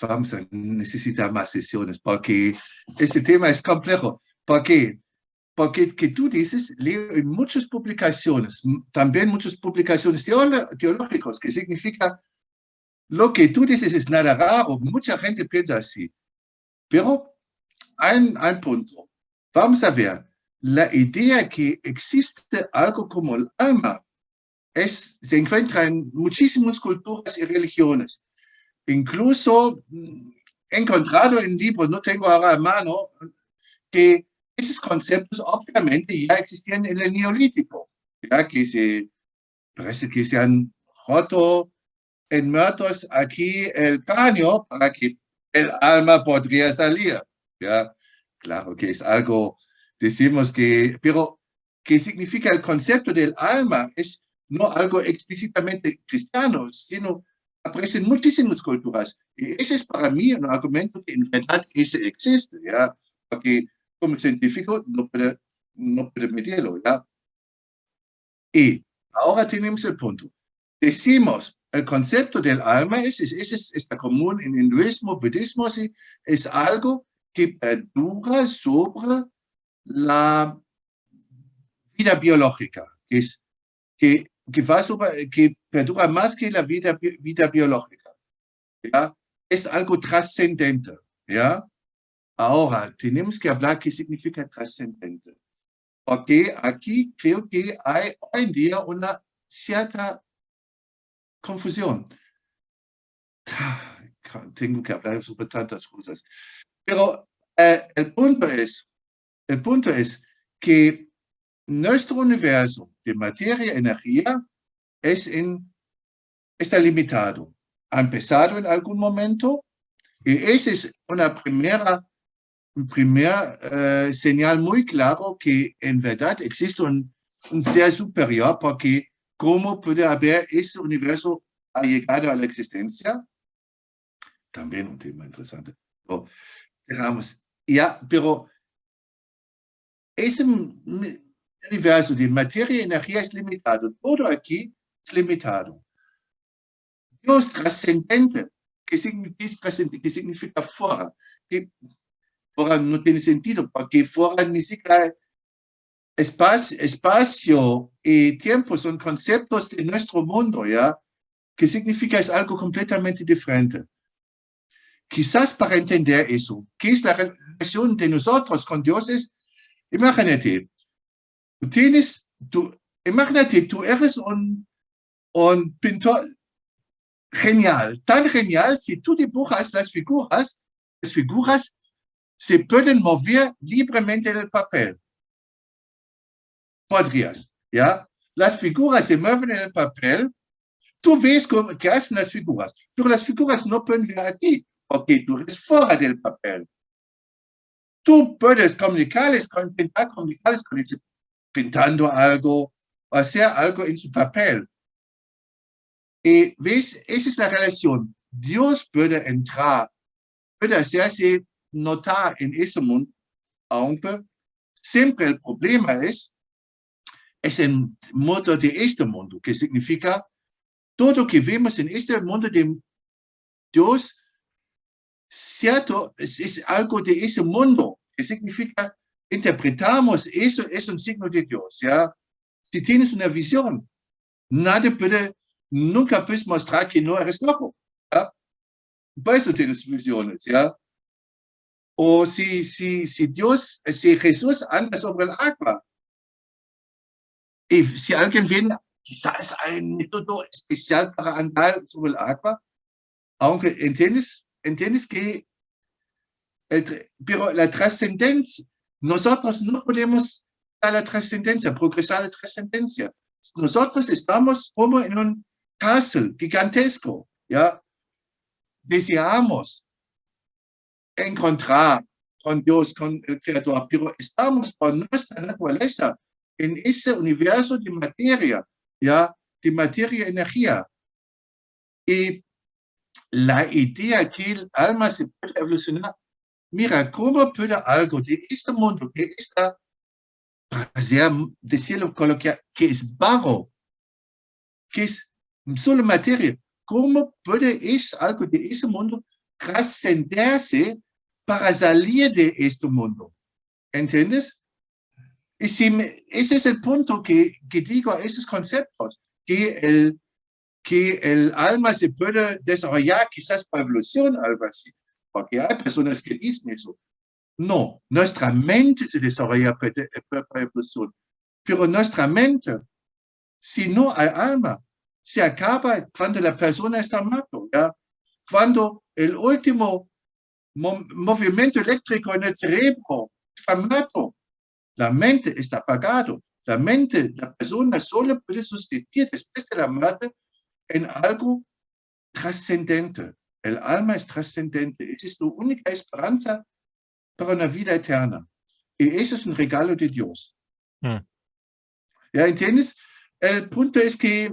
Vamos a necesitar más sesiones porque este tema es complejo. ¿Por qué? porque que tú dices, leo en muchas publicaciones, también muchas publicaciones teológicas, que significa lo que tú dices es nada raro, mucha gente piensa así, pero hay un punto. Vamos a ver, la idea que existe algo como el alma se encuentra en muchísimas culturas y religiones. Incluso he encontrado en libros, no tengo ahora a mano, que esos conceptos obviamente ya existían en el Neolítico, ya que parece que se han roto en muertos aquí el cráneo para que el alma podría salir. ¿Ya? Claro que es algo, decimos que, pero ¿qué significa el concepto del alma? Es no algo explícitamente cristiano, sino aparece en muchísimas culturas. Y ese es para mí un argumento que en verdad ese existe, ¿ya? Porque como científico no puede medirlo, ¿ya? Y ahora tenemos el punto. Decimos, el concepto del alma está común en hinduismo, budismo, ¿sí? Es algo que perdura sobre la vida biológica, que perdura más que la vida biológica. ¿Ya? Es algo trascendente. ¿Ya? Ahora, tenemos que hablar qué significa trascendente. Porque aquí creo que hay hoy en día una cierta confusión. Tengo que hablar sobre tantas cosas. Pero el punto es que nuestro universo de materia y energía está limitado. Ha empezado en algún momento y esa es un primer señal muy claro que en verdad existe un ser superior, porque ¿cómo puede haber ese universo ha llegado a la existencia? También un tema interesante. Pero, digamos, ya, pero ese universo de materia y energía es limitado. Todo aquí es limitado. Dios trascendente, ¿qué significa fuera? Que fuera no tiene sentido, porque fuera ni siquiera espacio y tiempo son conceptos de nuestro mundo, ¿ya? ¿Qué significa? Es algo completamente diferente. Quizás para entender eso, ¿qué es la relación de nosotros con Dios? Imagínate, tú eres un pintor genial, tan genial, si tú dibujas las figuras se pueden mover libremente en el papel. Podrías, ¿ya? Las figuras se mueven en el papel, tú ves qué hacen las figuras, pero las figuras no pueden ver a ti, porque tú eres fuera del papel. Tú puedes comunicarles pintando algo, o hacer algo en su papel. Y ves, esa es la relación. Dios puede entrar, puede hacerse notar en ese mundo, aunque siempre el problema es el mundo de este mundo, que significa todo que vemos en este mundo de Dios, cierto, es algo de ese mundo, que significa interpretamos eso, es un signo de Dios, ¿ya? Si tienes una visión, nunca puedes mostrar que no eres loco, ¿ya? Por eso tienes visiones, ¿ya? O si Jesús anda sobre el agua, y si alguien viene, quizás hay un método especial para andar sobre el agua, aunque entiendes que pero la trascendencia, nosotros no podemos a la trascendencia, progresar a la trascendencia. Nosotros estamos como en un castle gigantesco, ¿ya? Deseamos encontrar con Dios, con el Creador, pero estamos por nuestra naturaleza en ese universo de materia, ¿ya? De materia y energía. Y la idea que el alma se puede evolucionar, mira, ¿cómo puede algo de este mundo que está, para decirlo coloquial, que es barro, que es solo materia, cómo puede algo de ese mundo trascenderse para salir de este mundo? ¿Entiendes? Y ese es el punto que digo a esos conceptos, que el alma se puede desarrollar quizás por evolución, algo así, porque hay personas que dicen eso. No, nuestra mente se desarrolla por evolución, pero nuestra mente, si no hay alma, se acaba cuando la persona está muerta, ¿ya? Cuando el último movimiento eléctrico en el cerebro está muerto, la mente está apagada. La mente, la persona solo puede sustituir después de la muerte en algo trascendente. El alma es trascendente. Esa es tu única esperanza para una vida eterna. Y eso es un regalo de Dios. ¿Ya entiendes? El punto es que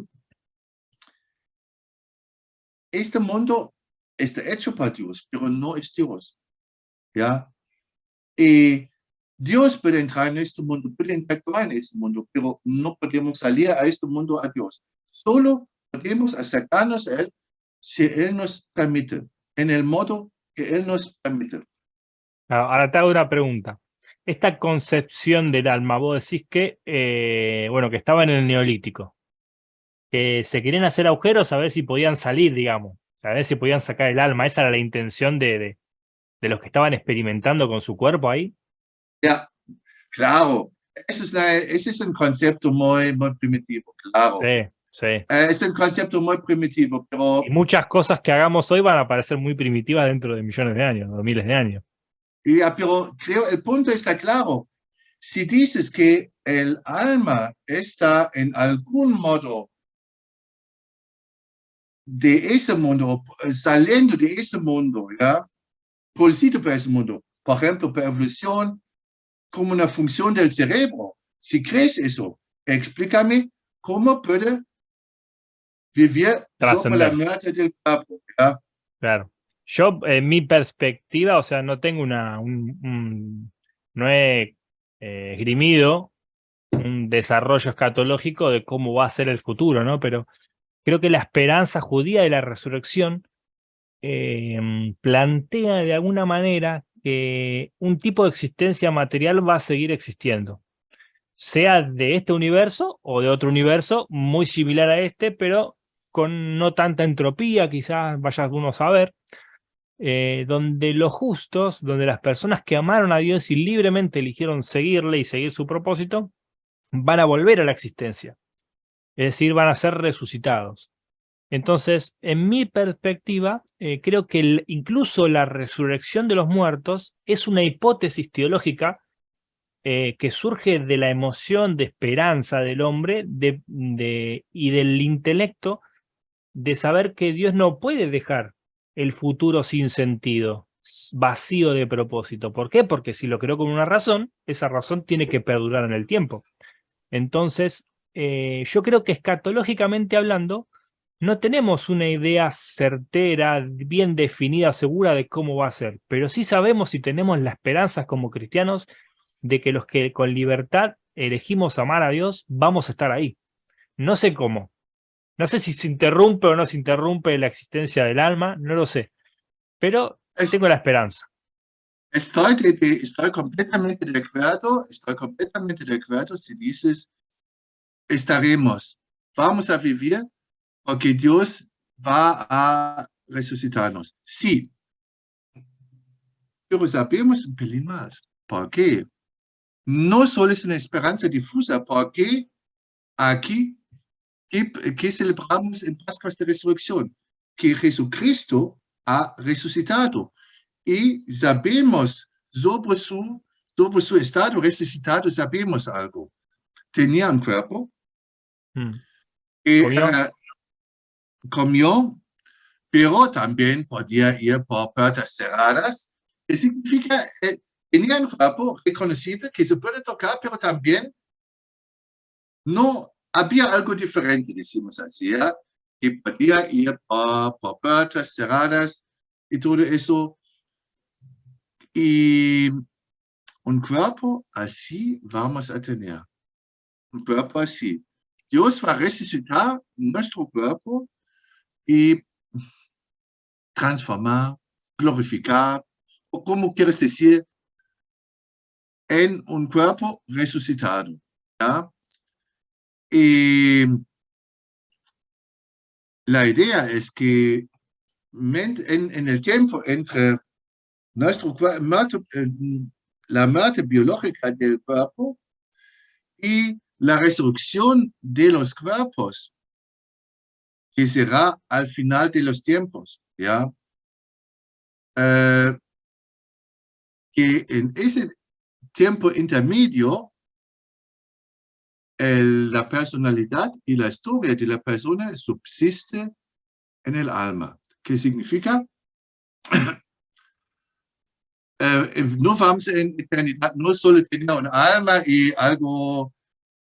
este mundo está hecho para Dios, pero no es Dios. ¿Ya? Y Dios puede entrar en este mundo, puede interactuar en este mundo, pero no podemos salir a este mundo a Dios. Solo podemos acercarnos a Él si Él nos permite, en el modo que Él nos permite. Ahora te hago una pregunta. Esta concepción del alma, vos decís que, bueno, que estaba en el Neolítico, que se querían hacer agujeros a ver si podían salir, digamos, a ver si podían sacar el alma. Esa era la intención de los que estaban experimentando con su cuerpo ahí. Ya, claro. Ese es un concepto muy, muy primitivo, claro. Sí, sí. Es un concepto muy primitivo, pero... Y muchas cosas que hagamos hoy van a parecer muy primitivas dentro de millones de años, o miles de años. Ya, pero creo el punto está claro. Si dices que el alma está en algún modo de ese mundo, saliendo de ese mundo, ¿ya? Producido por ese mundo, por ejemplo, por evolución, como una función del cerebro. Si crees eso, explícame cómo puede vivir sobre la Trascender. muerte del cuerpo, ¿ya? Claro. Yo, en mi perspectiva, o sea, no tengo no he esgrimido un desarrollo escatológico de cómo va a ser el futuro, ¿no? Pero creo que la esperanza judía de la resurrección plantea de alguna manera que un tipo de existencia material va a seguir existiendo, sea de este universo o de otro universo muy similar a este, pero con no tanta entropía, quizás vaya uno a saber, donde los justos, donde las personas que amaron a Dios y libremente eligieron seguirle y seguir su propósito, van a volver a la existencia, es decir, van a ser resucitados. Entonces, en mi perspectiva, creo que incluso la resurrección de los muertos es una hipótesis teológica que surge de la emoción de esperanza del hombre y del intelecto de saber que Dios no puede dejar el futuro sin sentido, vacío de propósito. ¿Por qué? Porque si lo creó con una razón, esa razón tiene que perdurar en el tiempo. Entonces, yo creo que escatológicamente hablando, no tenemos una idea certera, bien definida, segura de cómo va a ser, pero sí sabemos y tenemos la esperanza como cristianos de que los que con libertad elegimos amar a Dios, vamos a estar ahí. No sé cómo. No sé si se interrumpe o no se interrumpe la existencia del alma, no lo sé, pero Es, tengo la esperanza. estoy completamente de acuerdo si dices, estaremos, vamos a vivir porque Dios va a resucitarnos. Sí, pero sabemos un pelín más. ¿Por qué? No solo es una esperanza difusa, porque aquí, ¿qué celebramos en Pascua de Resurrección? Que Jesucristo ha resucitado. Y sabemos sobre su estado resucitado, sabemos algo. Tenía un cuerpo y ¿Comió? comió, pero también podía ir por puertas cerradas. Que significa, tenía un cuerpo reconocible que se puede tocar, pero también no había algo diferente, decimos así, ¿ya? Que podía ir por puertas cerradas y todo eso. Y un cuerpo así vamos a tener. Un cuerpo así. Dios va a resucitar nuestro cuerpo y transformar, glorificar, o como quieres decir, en un cuerpo resucitado. ¿Ya? Y la idea es que en el tiempo entre la muerte biológica del cuerpo y la resurrección de los cuerpos, que será al final de los tiempos, ¿ya? Que en ese tiempo intermedio, la personalidad y la historia de la persona subsiste en el alma. ¿Qué significa? No vamos en eternidad, no solo tener un alma y algo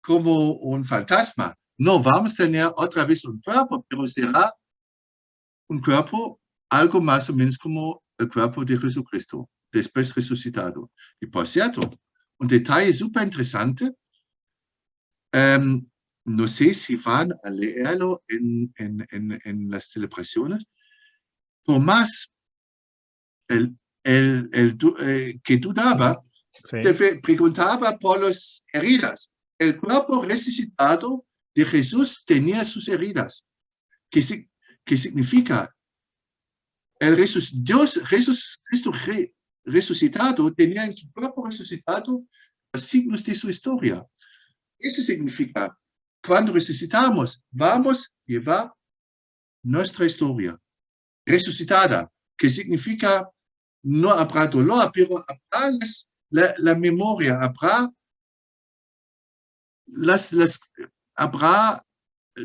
como un fantasma. No vamos a tener otra vez un cuerpo, pero será un cuerpo algo más o menos como el cuerpo de Jesucristo, después resucitado. Y por cierto, un detalle súper interesante, no sé si van a leerlo en las celebraciones, por más que dudaba, Sí. preguntaba por las heridas. El cuerpo resucitado de Jesús tenía sus heridas. ¿Qué significa? Dios, Cristo resucitado, tenía en su cuerpo resucitado los signos de su historia. Eso significa, cuando resucitamos, vamos a llevar nuestra historia resucitada, que significa no habrá dolor, pero habrá la memoria,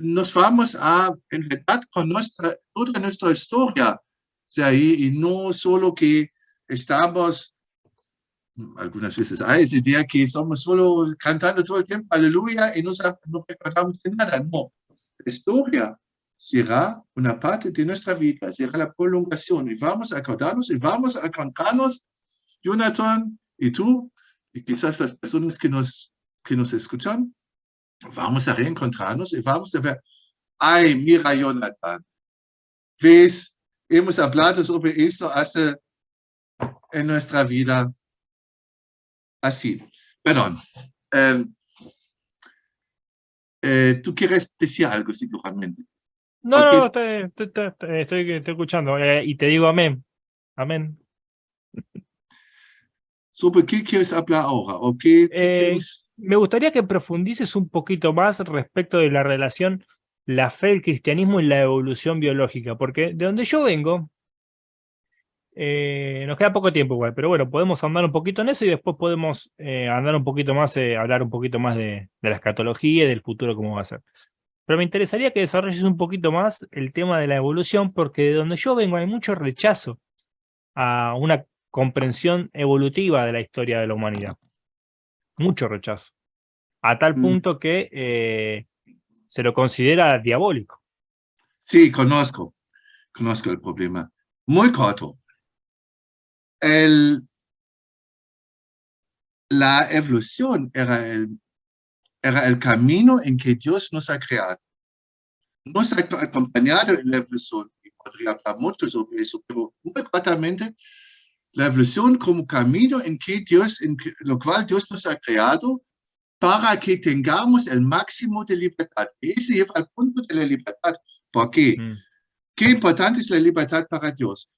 nos vamos a enredar con toda nuestra historia, o sea, y no solo que estamos, algunas veces hay ese día que somos solo cantando todo el tiempo, aleluya, y no recordamos de nada, no. La historia será una parte de nuestra vida, será la prolongación, y vamos a acordarnos, y vamos a contarnos, Jonathan, y tú, y quizás las personas que nos escuchan, vamos a reencontrarnos y vamos a ver, ay, mira, Jonathan, ves, hemos hablado sobre esto en nuestra vida así. Perdón. Tú quieres decir algo, seguramente. No, Okay. no, estoy escuchando y te digo amén. Amén. ¿Sobre qué quieres hablar ahora? ¿O qué quieres? Me gustaría que profundices un poquito más respecto de la relación, la fe, el cristianismo y la evolución biológica, porque de donde yo vengo, nos queda poco tiempo igual, pero bueno, podemos andar un poquito en eso y después podemos andar un poquito más, hablar un poquito más de la escatología y del futuro, cómo va a ser. Pero me interesaría que desarrolles un poquito más el tema de la evolución, porque de donde yo vengo hay mucho rechazo a una comprensión evolutiva de la historia de la humanidad. Mucho rechazo. A tal punto que se lo considera diabólico. Sí, conozco el problema. Muy corto. La evolución era el camino en que Dios nos ha creado. Nos ha acompañado en la evolución. Y podría hablar mucho sobre eso, pero muy cortamente, la evolución como camino en lo cual Dios nos ha creado para que tengamos el máximo de libertad. Ese lleva al punto de la libertad. ¿Por qué? Qué importante es la libertad para Dios.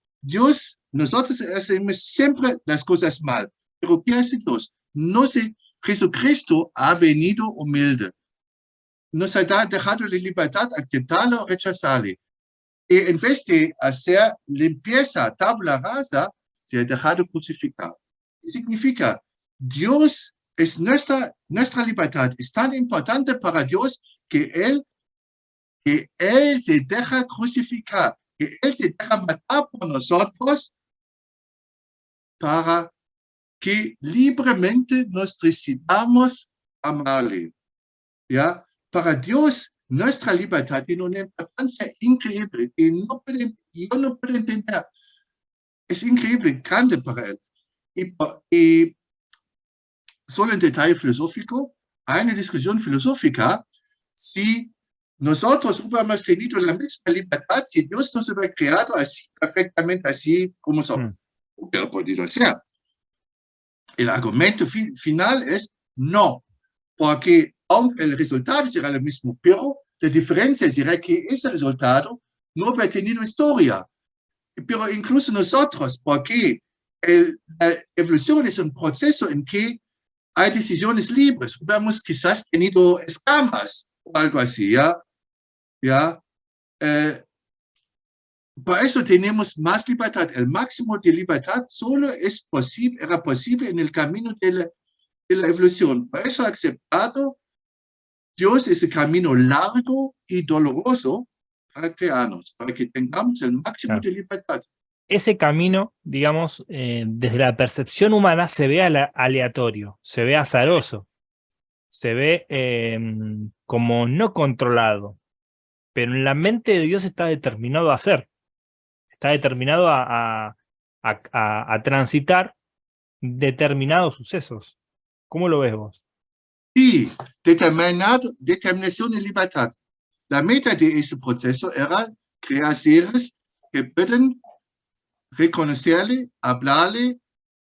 Nosotros hacemos siempre las cosas mal, pero ¿qué hace Dios? Jesucristo ha venido humilde. Nos ha dejado la libertad, aceptarlo o rechazarle. Y en vez de hacer limpieza, tabla rasa, se ha dejado crucificar. ¿Qué significa? Dios es nuestra libertad. Es tan importante para Dios que Él se deja crucificar, que Él se deja matar por nosotros para que libremente nos decidamos amarle. ¿Ya? Para Dios, nuestra libertad tiene una importancia increíble que yo no puedo entender. Es increíble, grande para Él. Y solo en detalle filosófico, hay una discusión filosófica si nosotros hubiéramos tenido la misma libertad si Dios nos hubiera creado así, perfectamente así como somos. Hubiera podido ser. El argumento final es no, porque aunque el resultado será el mismo, pero la diferencia será que ese resultado no ha tenido historia. Pero incluso nosotros, porque la evolución es un proceso en que hay decisiones libres. Hubiéramos quizás tenido escamas o algo así, ¿ya? ¿Ya? Por eso tenemos más libertad. El máximo de libertad solo era posible en el camino de la evolución. Por eso ha aceptado Dios ese camino largo y doloroso para crearnos, para que tengamos el máximo Claro. de libertad. Ese camino, digamos, desde la percepción humana se ve aleatorio, se ve azaroso, se ve como no controlado, pero en la mente de Dios está determinado a hacer, está determinado a transitar determinados sucesos. ¿Cómo lo ves vos? Sí, determinación y libertad. La meta de ese proceso era crear seres que pueden reconocerle, hablarle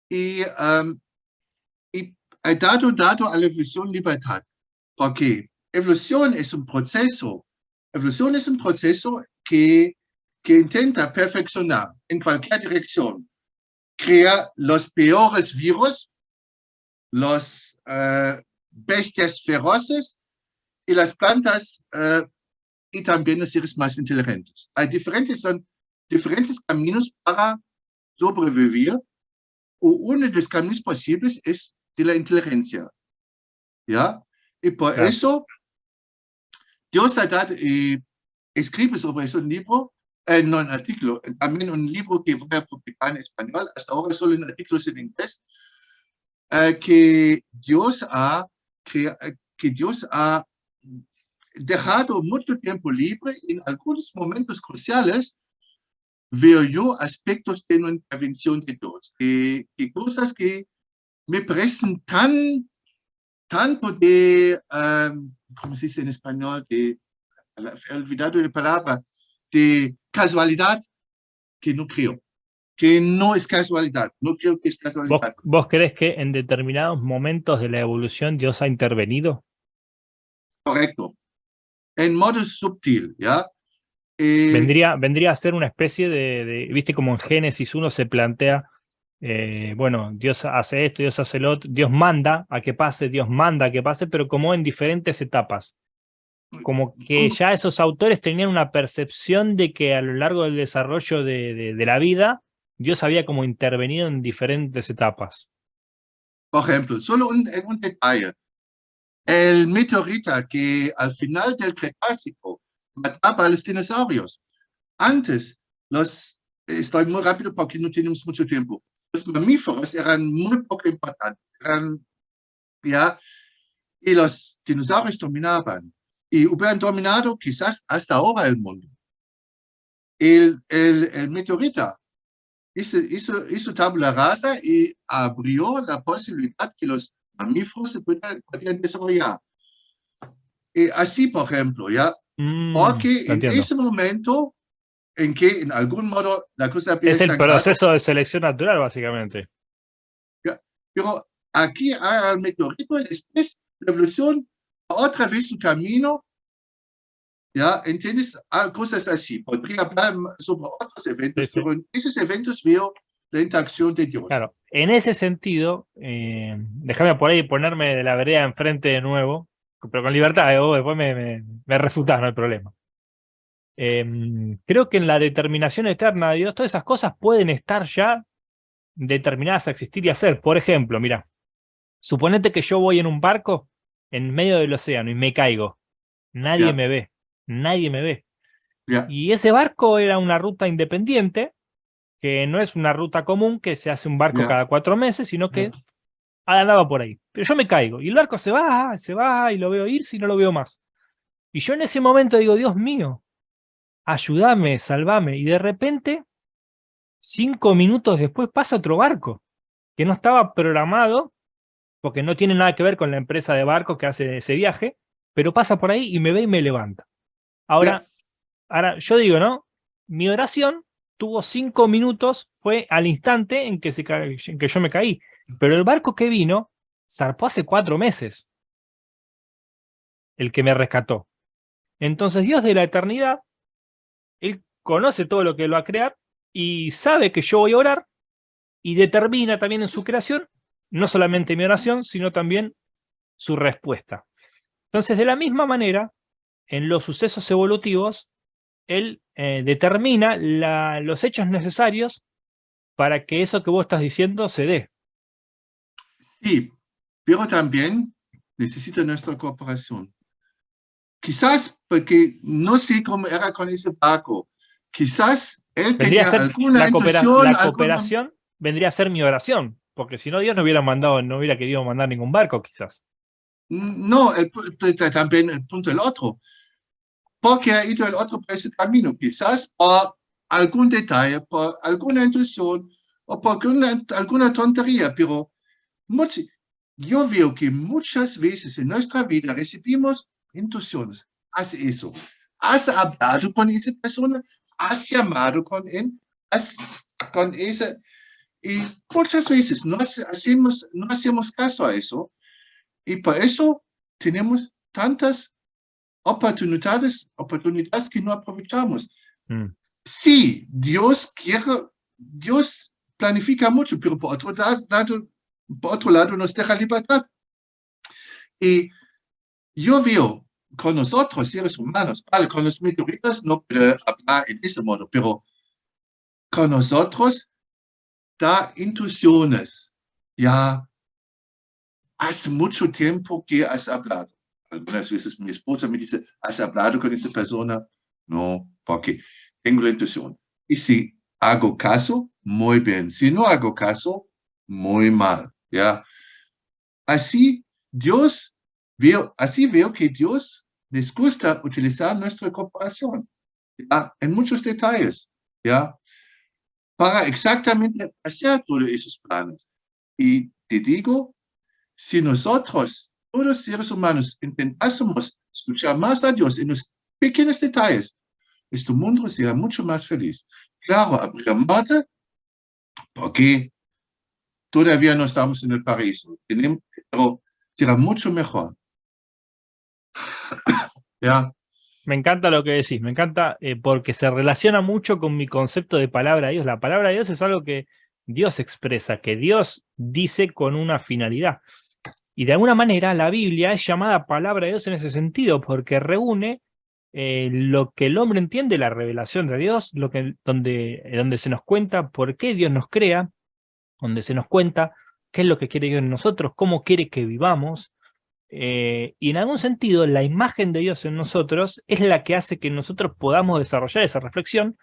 y dado a la evolución libertad. Porque evolución es un proceso que intenta perfeccionar en cualquier dirección. Crea los peores virus, los bestias feroces y las plantas y también los seres más inteligentes. Son diferentes caminos para sobrevivir. Uno de los caminos posibles es de la inteligencia. ¿Ya? Y por Claro. eso Dios ha dado, escribe sobre eso un libro, no un artículo, también un libro que voy a publicar en español, hasta ahora solo en artículos en inglés, que Dios ha dejado mucho tiempo libre. En algunos momentos cruciales veo yo aspectos de una intervención de Dios, que cosas que me parecen tanto de, ¿cómo se dice en español? He olvidado la palabra, de casualidad, que no creo, que no es casualidad, no creo que es casualidad. ¿Vos crees que en determinados momentos de la evolución Dios ha intervenido? Correcto, en modo sutil, ¿ya? Vendría a ser una especie viste como en Génesis uno se plantea, bueno, Dios hace esto, Dios hace lo otro, Dios manda a que pase, Dios manda a que pase, pero como en diferentes etapas. Como que ya esos autores tenían una percepción de que a lo largo del desarrollo de la vida, Dios había como intervenido en diferentes etapas. Por ejemplo, solo un detalle. El meteorito que al final del Cretácico mataba a los dinosaurios. Antes, estoy muy rápido porque no tenemos mucho tiempo, los mamíferos eran muy poco importantes, ¿ya? Y los dinosaurios dominaban, y hubieran dominado quizás hasta ahora el mundo. El meteorito hizo tabula rasa y abrió la posibilidad que los mamíferos se podían desarrollar. Así, por ejemplo, ¿ya? Porque en ese momento en que en algún modo la cosa había es el estancado, proceso de selección natural, básicamente. pero aquí hay el meteorito y después la evolución otra vez su camino. ¿Ya? ¿Entiendes? Cosas así. Podría hablar sobre otros eventos, pero en esos eventos veo la interacción de Dios. Claro, en ese sentido, déjame por ahí ponerme de la vereda enfrente de nuevo, pero con libertad, vos después me refutás, no hay problema. Creo que en la determinación eterna de Dios, todas esas cosas pueden estar ya determinadas a existir y a ser. Por ejemplo, mira, suponete que yo voy en un barco en medio del océano y me caigo. Nadie me ve, nadie me ve. Y ese barco era una ruta independiente, que no es una ruta común que se hace un barco cada 4 meses, sino que andaba por ahí. Pero yo me caigo y el barco se va y lo veo irse y no lo veo más. Y yo en ese momento digo, Dios mío, ayúdame, salvame. Y de repente, 5 minutos después pasa otro barco que no estaba programado, porque no tiene nada que ver con la empresa de barcos que hace ese viaje, pero pasa por ahí y me ve y me levanta. Ahora yo digo, ¿no? Mi oración tuvo 5 minutos, fue al instante en que yo me caí. Pero el barco que vino zarpó hace 4 meses, el que me rescató. Entonces Dios de la eternidad, Él conoce todo lo que Él va a crear y sabe que yo voy a orar y determina también en su creación, no solamente mi oración, sino también su respuesta. Entonces, de la misma manera, en los sucesos evolutivos, Él determina los hechos necesarios para que eso que vos estás diciendo se dé. Sí, pero también necesita nuestra cooperación. Quizás porque no sé cómo era con ese barco. Quizás él Vendría a tenía ser alguna intuición, la alguna... cooperación, vendría a ser mi oración, porque si no, Dios no hubiera querido mandar ningún barco, quizás. No, también el punto del otro. Porque ha ido el otro por ese camino. Quizás por algún detalle, por alguna intuición o por alguna tontería, pero yo veo que muchas veces en nuestra vida recibimos intuiciones. Haz eso. Has hablado con esa persona, has llamado con él, con esa. Y muchas veces no hacemos caso a eso. Y por eso tenemos tantas oportunidades que no aprovechamos. Mm. Sí, Dios planifica mucho, pero por otro lado nos deja libertad. Y yo veo con nosotros, seres humanos, vale, con los meteoritos no puedo hablar en ese modo, pero con nosotros da intuiciones. Ya hace mucho tiempo que has hablado. Algunas veces mi esposa me dice, ¿has hablado con esa persona? No, porque tengo la intuición. Y si hago caso, muy bien. Si no hago caso, muy mal. ¿Ya? Así veo que Dios les gusta utilizar nuestra cooperación, ¿ya? En muchos detalles, ¿ya? Para exactamente hacer todos esos planes. Y te digo, si nosotros, todos los seres humanos, intentásemos escuchar más a Dios en los pequeños detalles, este mundo sería mucho más feliz. Claro, habría muerte porque todavía no estamos en el paraíso, pero será mucho mejor. ¿Ya? Me encanta lo que decís, me encanta porque se relaciona mucho con mi concepto de palabra de Dios. La palabra de Dios es algo que Dios expresa, que Dios dice con una finalidad. Y de alguna manera la Biblia es llamada palabra de Dios en ese sentido, porque reúne lo que el hombre entiende, la revelación de Dios, donde se nos cuenta por qué Dios nos crea, donde se nos cuenta qué es lo que quiere Dios en nosotros, cómo quiere que vivamos. Y en algún sentido, la imagen de Dios en nosotros es la que hace que nosotros podamos desarrollar esa reflexión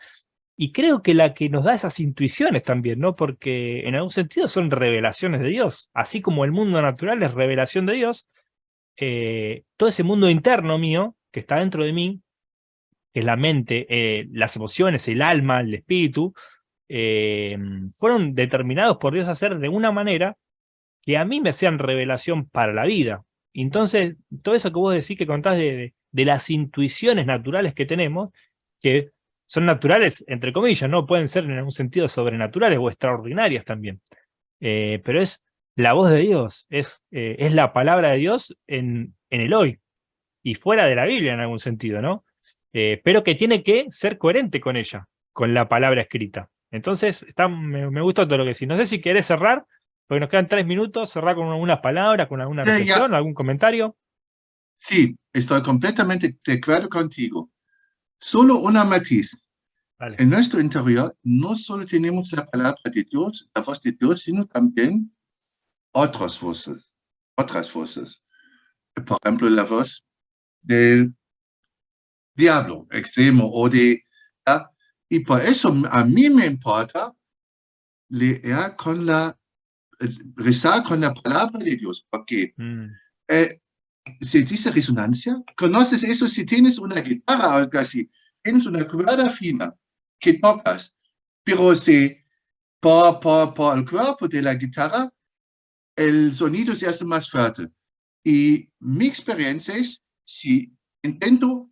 y creo que la que nos da esas intuiciones también, ¿no? Porque en algún sentido son revelaciones de Dios. Así como el mundo natural es revelación de Dios, todo ese mundo interno mío, que está dentro de mí, que es la mente, las emociones, el alma, el espíritu, fueron determinados por Dios a hacer de una manera que a mí me hacían revelación para la vida. Entonces, todo eso que vos decís que contás de las intuiciones naturales que tenemos, que son naturales, entre comillas, ¿no? Pueden ser en algún sentido sobrenaturales o extraordinarias también. Pero es la voz de Dios, es la palabra de Dios en el hoy y fuera de la Biblia en algún sentido, ¿no? Pero que tiene que ser coherente con ella, con la palabra escrita. Entonces, me gustó todo lo que decís. No sé si querés cerrar, porque nos quedan 3 minutos, cerrar con algunas palabras, con alguna Ya, reflexión, algún comentario. sí, estoy completamente de acuerdo contigo. Solo una matiz. Vale. En nuestro interior no solo tenemos la palabra de Dios, la voz de Dios, sino también otras voces, otras voces. Por ejemplo, la voz del diablo extremo o ¿ya? Y por eso a mí me importa leer rezar con la palabra de Dios, porque Mm, eh, se dice resonancia. ¿Conoces eso? Si tienes una guitarra o algo así, tienes una cuerda fina que tocas, pero si por el cuerpo de la guitarra el sonido se hace más fuerte. Y mi experiencia es, si intento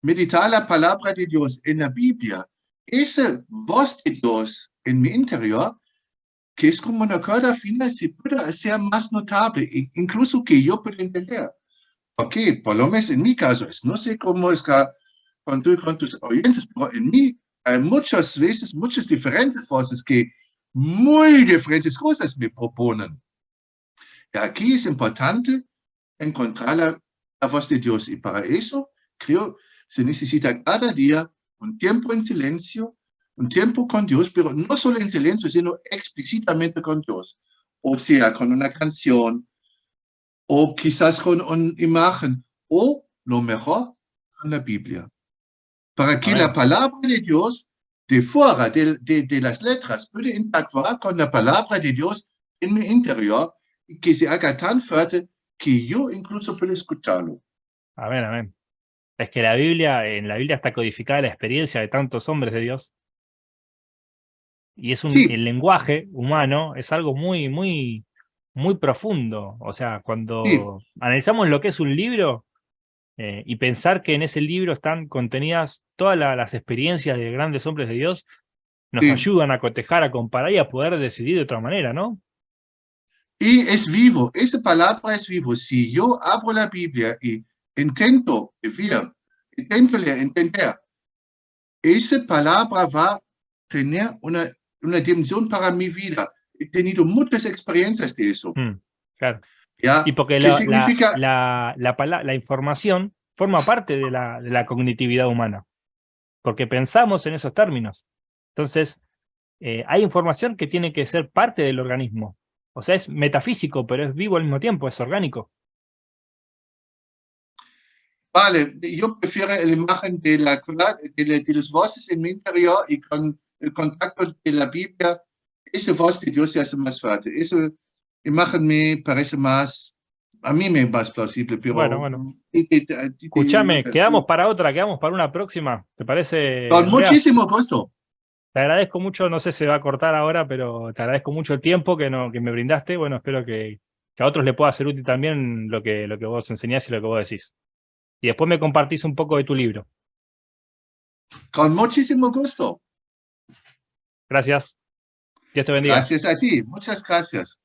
meditar la palabra de Dios en la Biblia, esa voz de Dios en mi interior que es como una cuerda fina, se puede hacer más notable, incluso que yo pueda entender. Porque, por lo menos en mi caso, no sé cómo es con tú y con tus oyentes, pero en mí hay muchas veces, muchas diferentes voces que muy diferentes cosas me proponen. Y aquí es importante encontrar la voz de Dios. Y para eso, creo, se necesita cada día un tiempo en silencio, un tiempo con Dios, pero no solo en silencio, sino explícitamente con Dios. O sea, con una canción, o quizás con una imagen, o lo mejor, con la Biblia. Para que la Amén. palabra de Dios, de fuera de las letras, pueda interactuar con la palabra de Dios en mi interior y que se haga tan fuerte que yo incluso pueda escucharlo. Amén, amén. Es que en la Biblia está codificada la experiencia de tantos hombres de Dios. Y Sí, el lenguaje humano es algo muy, muy, muy profundo. O sea, sí, cuando analizamos lo que es un libro y pensar que en ese libro están contenidas todas las experiencias de grandes hombres de Dios, nos sí. ayudan a cotejar, a comparar y a poder decidir de otra manera, ¿no? Y es vivo, esa palabra es vivo. Si yo abro la Biblia y intento vivir, intento leer, entender, esa palabra va a tener una dimensión para mi vida. He tenido muchas experiencias de eso. Claro. Y ¿Ya? porque ¿Qué significa? la información forma parte de la cognitividad humana, porque pensamos en esos términos. Entonces, hay información que tiene que ser parte del organismo. O sea, es metafísico, pero es vivo al mismo tiempo, es orgánico. Vale, yo prefiero la imagen de las voces en mi interior y con el contacto de la Biblia, esa voz de Dios se hace más fuerte. Esa imagen me parece más, a mí me es más plausible, Bueno, pero bueno. Escúchame, quedamos para una próxima. ¿Te parece, con Andreas? muchísimo gusto. Te agradezco mucho, no sé si se va a cortar ahora, pero te agradezco mucho el tiempo que me brindaste. Bueno, espero que a otros le pueda ser útil también lo que vos enseñás y lo que vos decís. Y después me compartís un poco de tu libro. Con muchísimo gusto. Gracias. Dios te bendiga. Gracias a ti. Muchas gracias.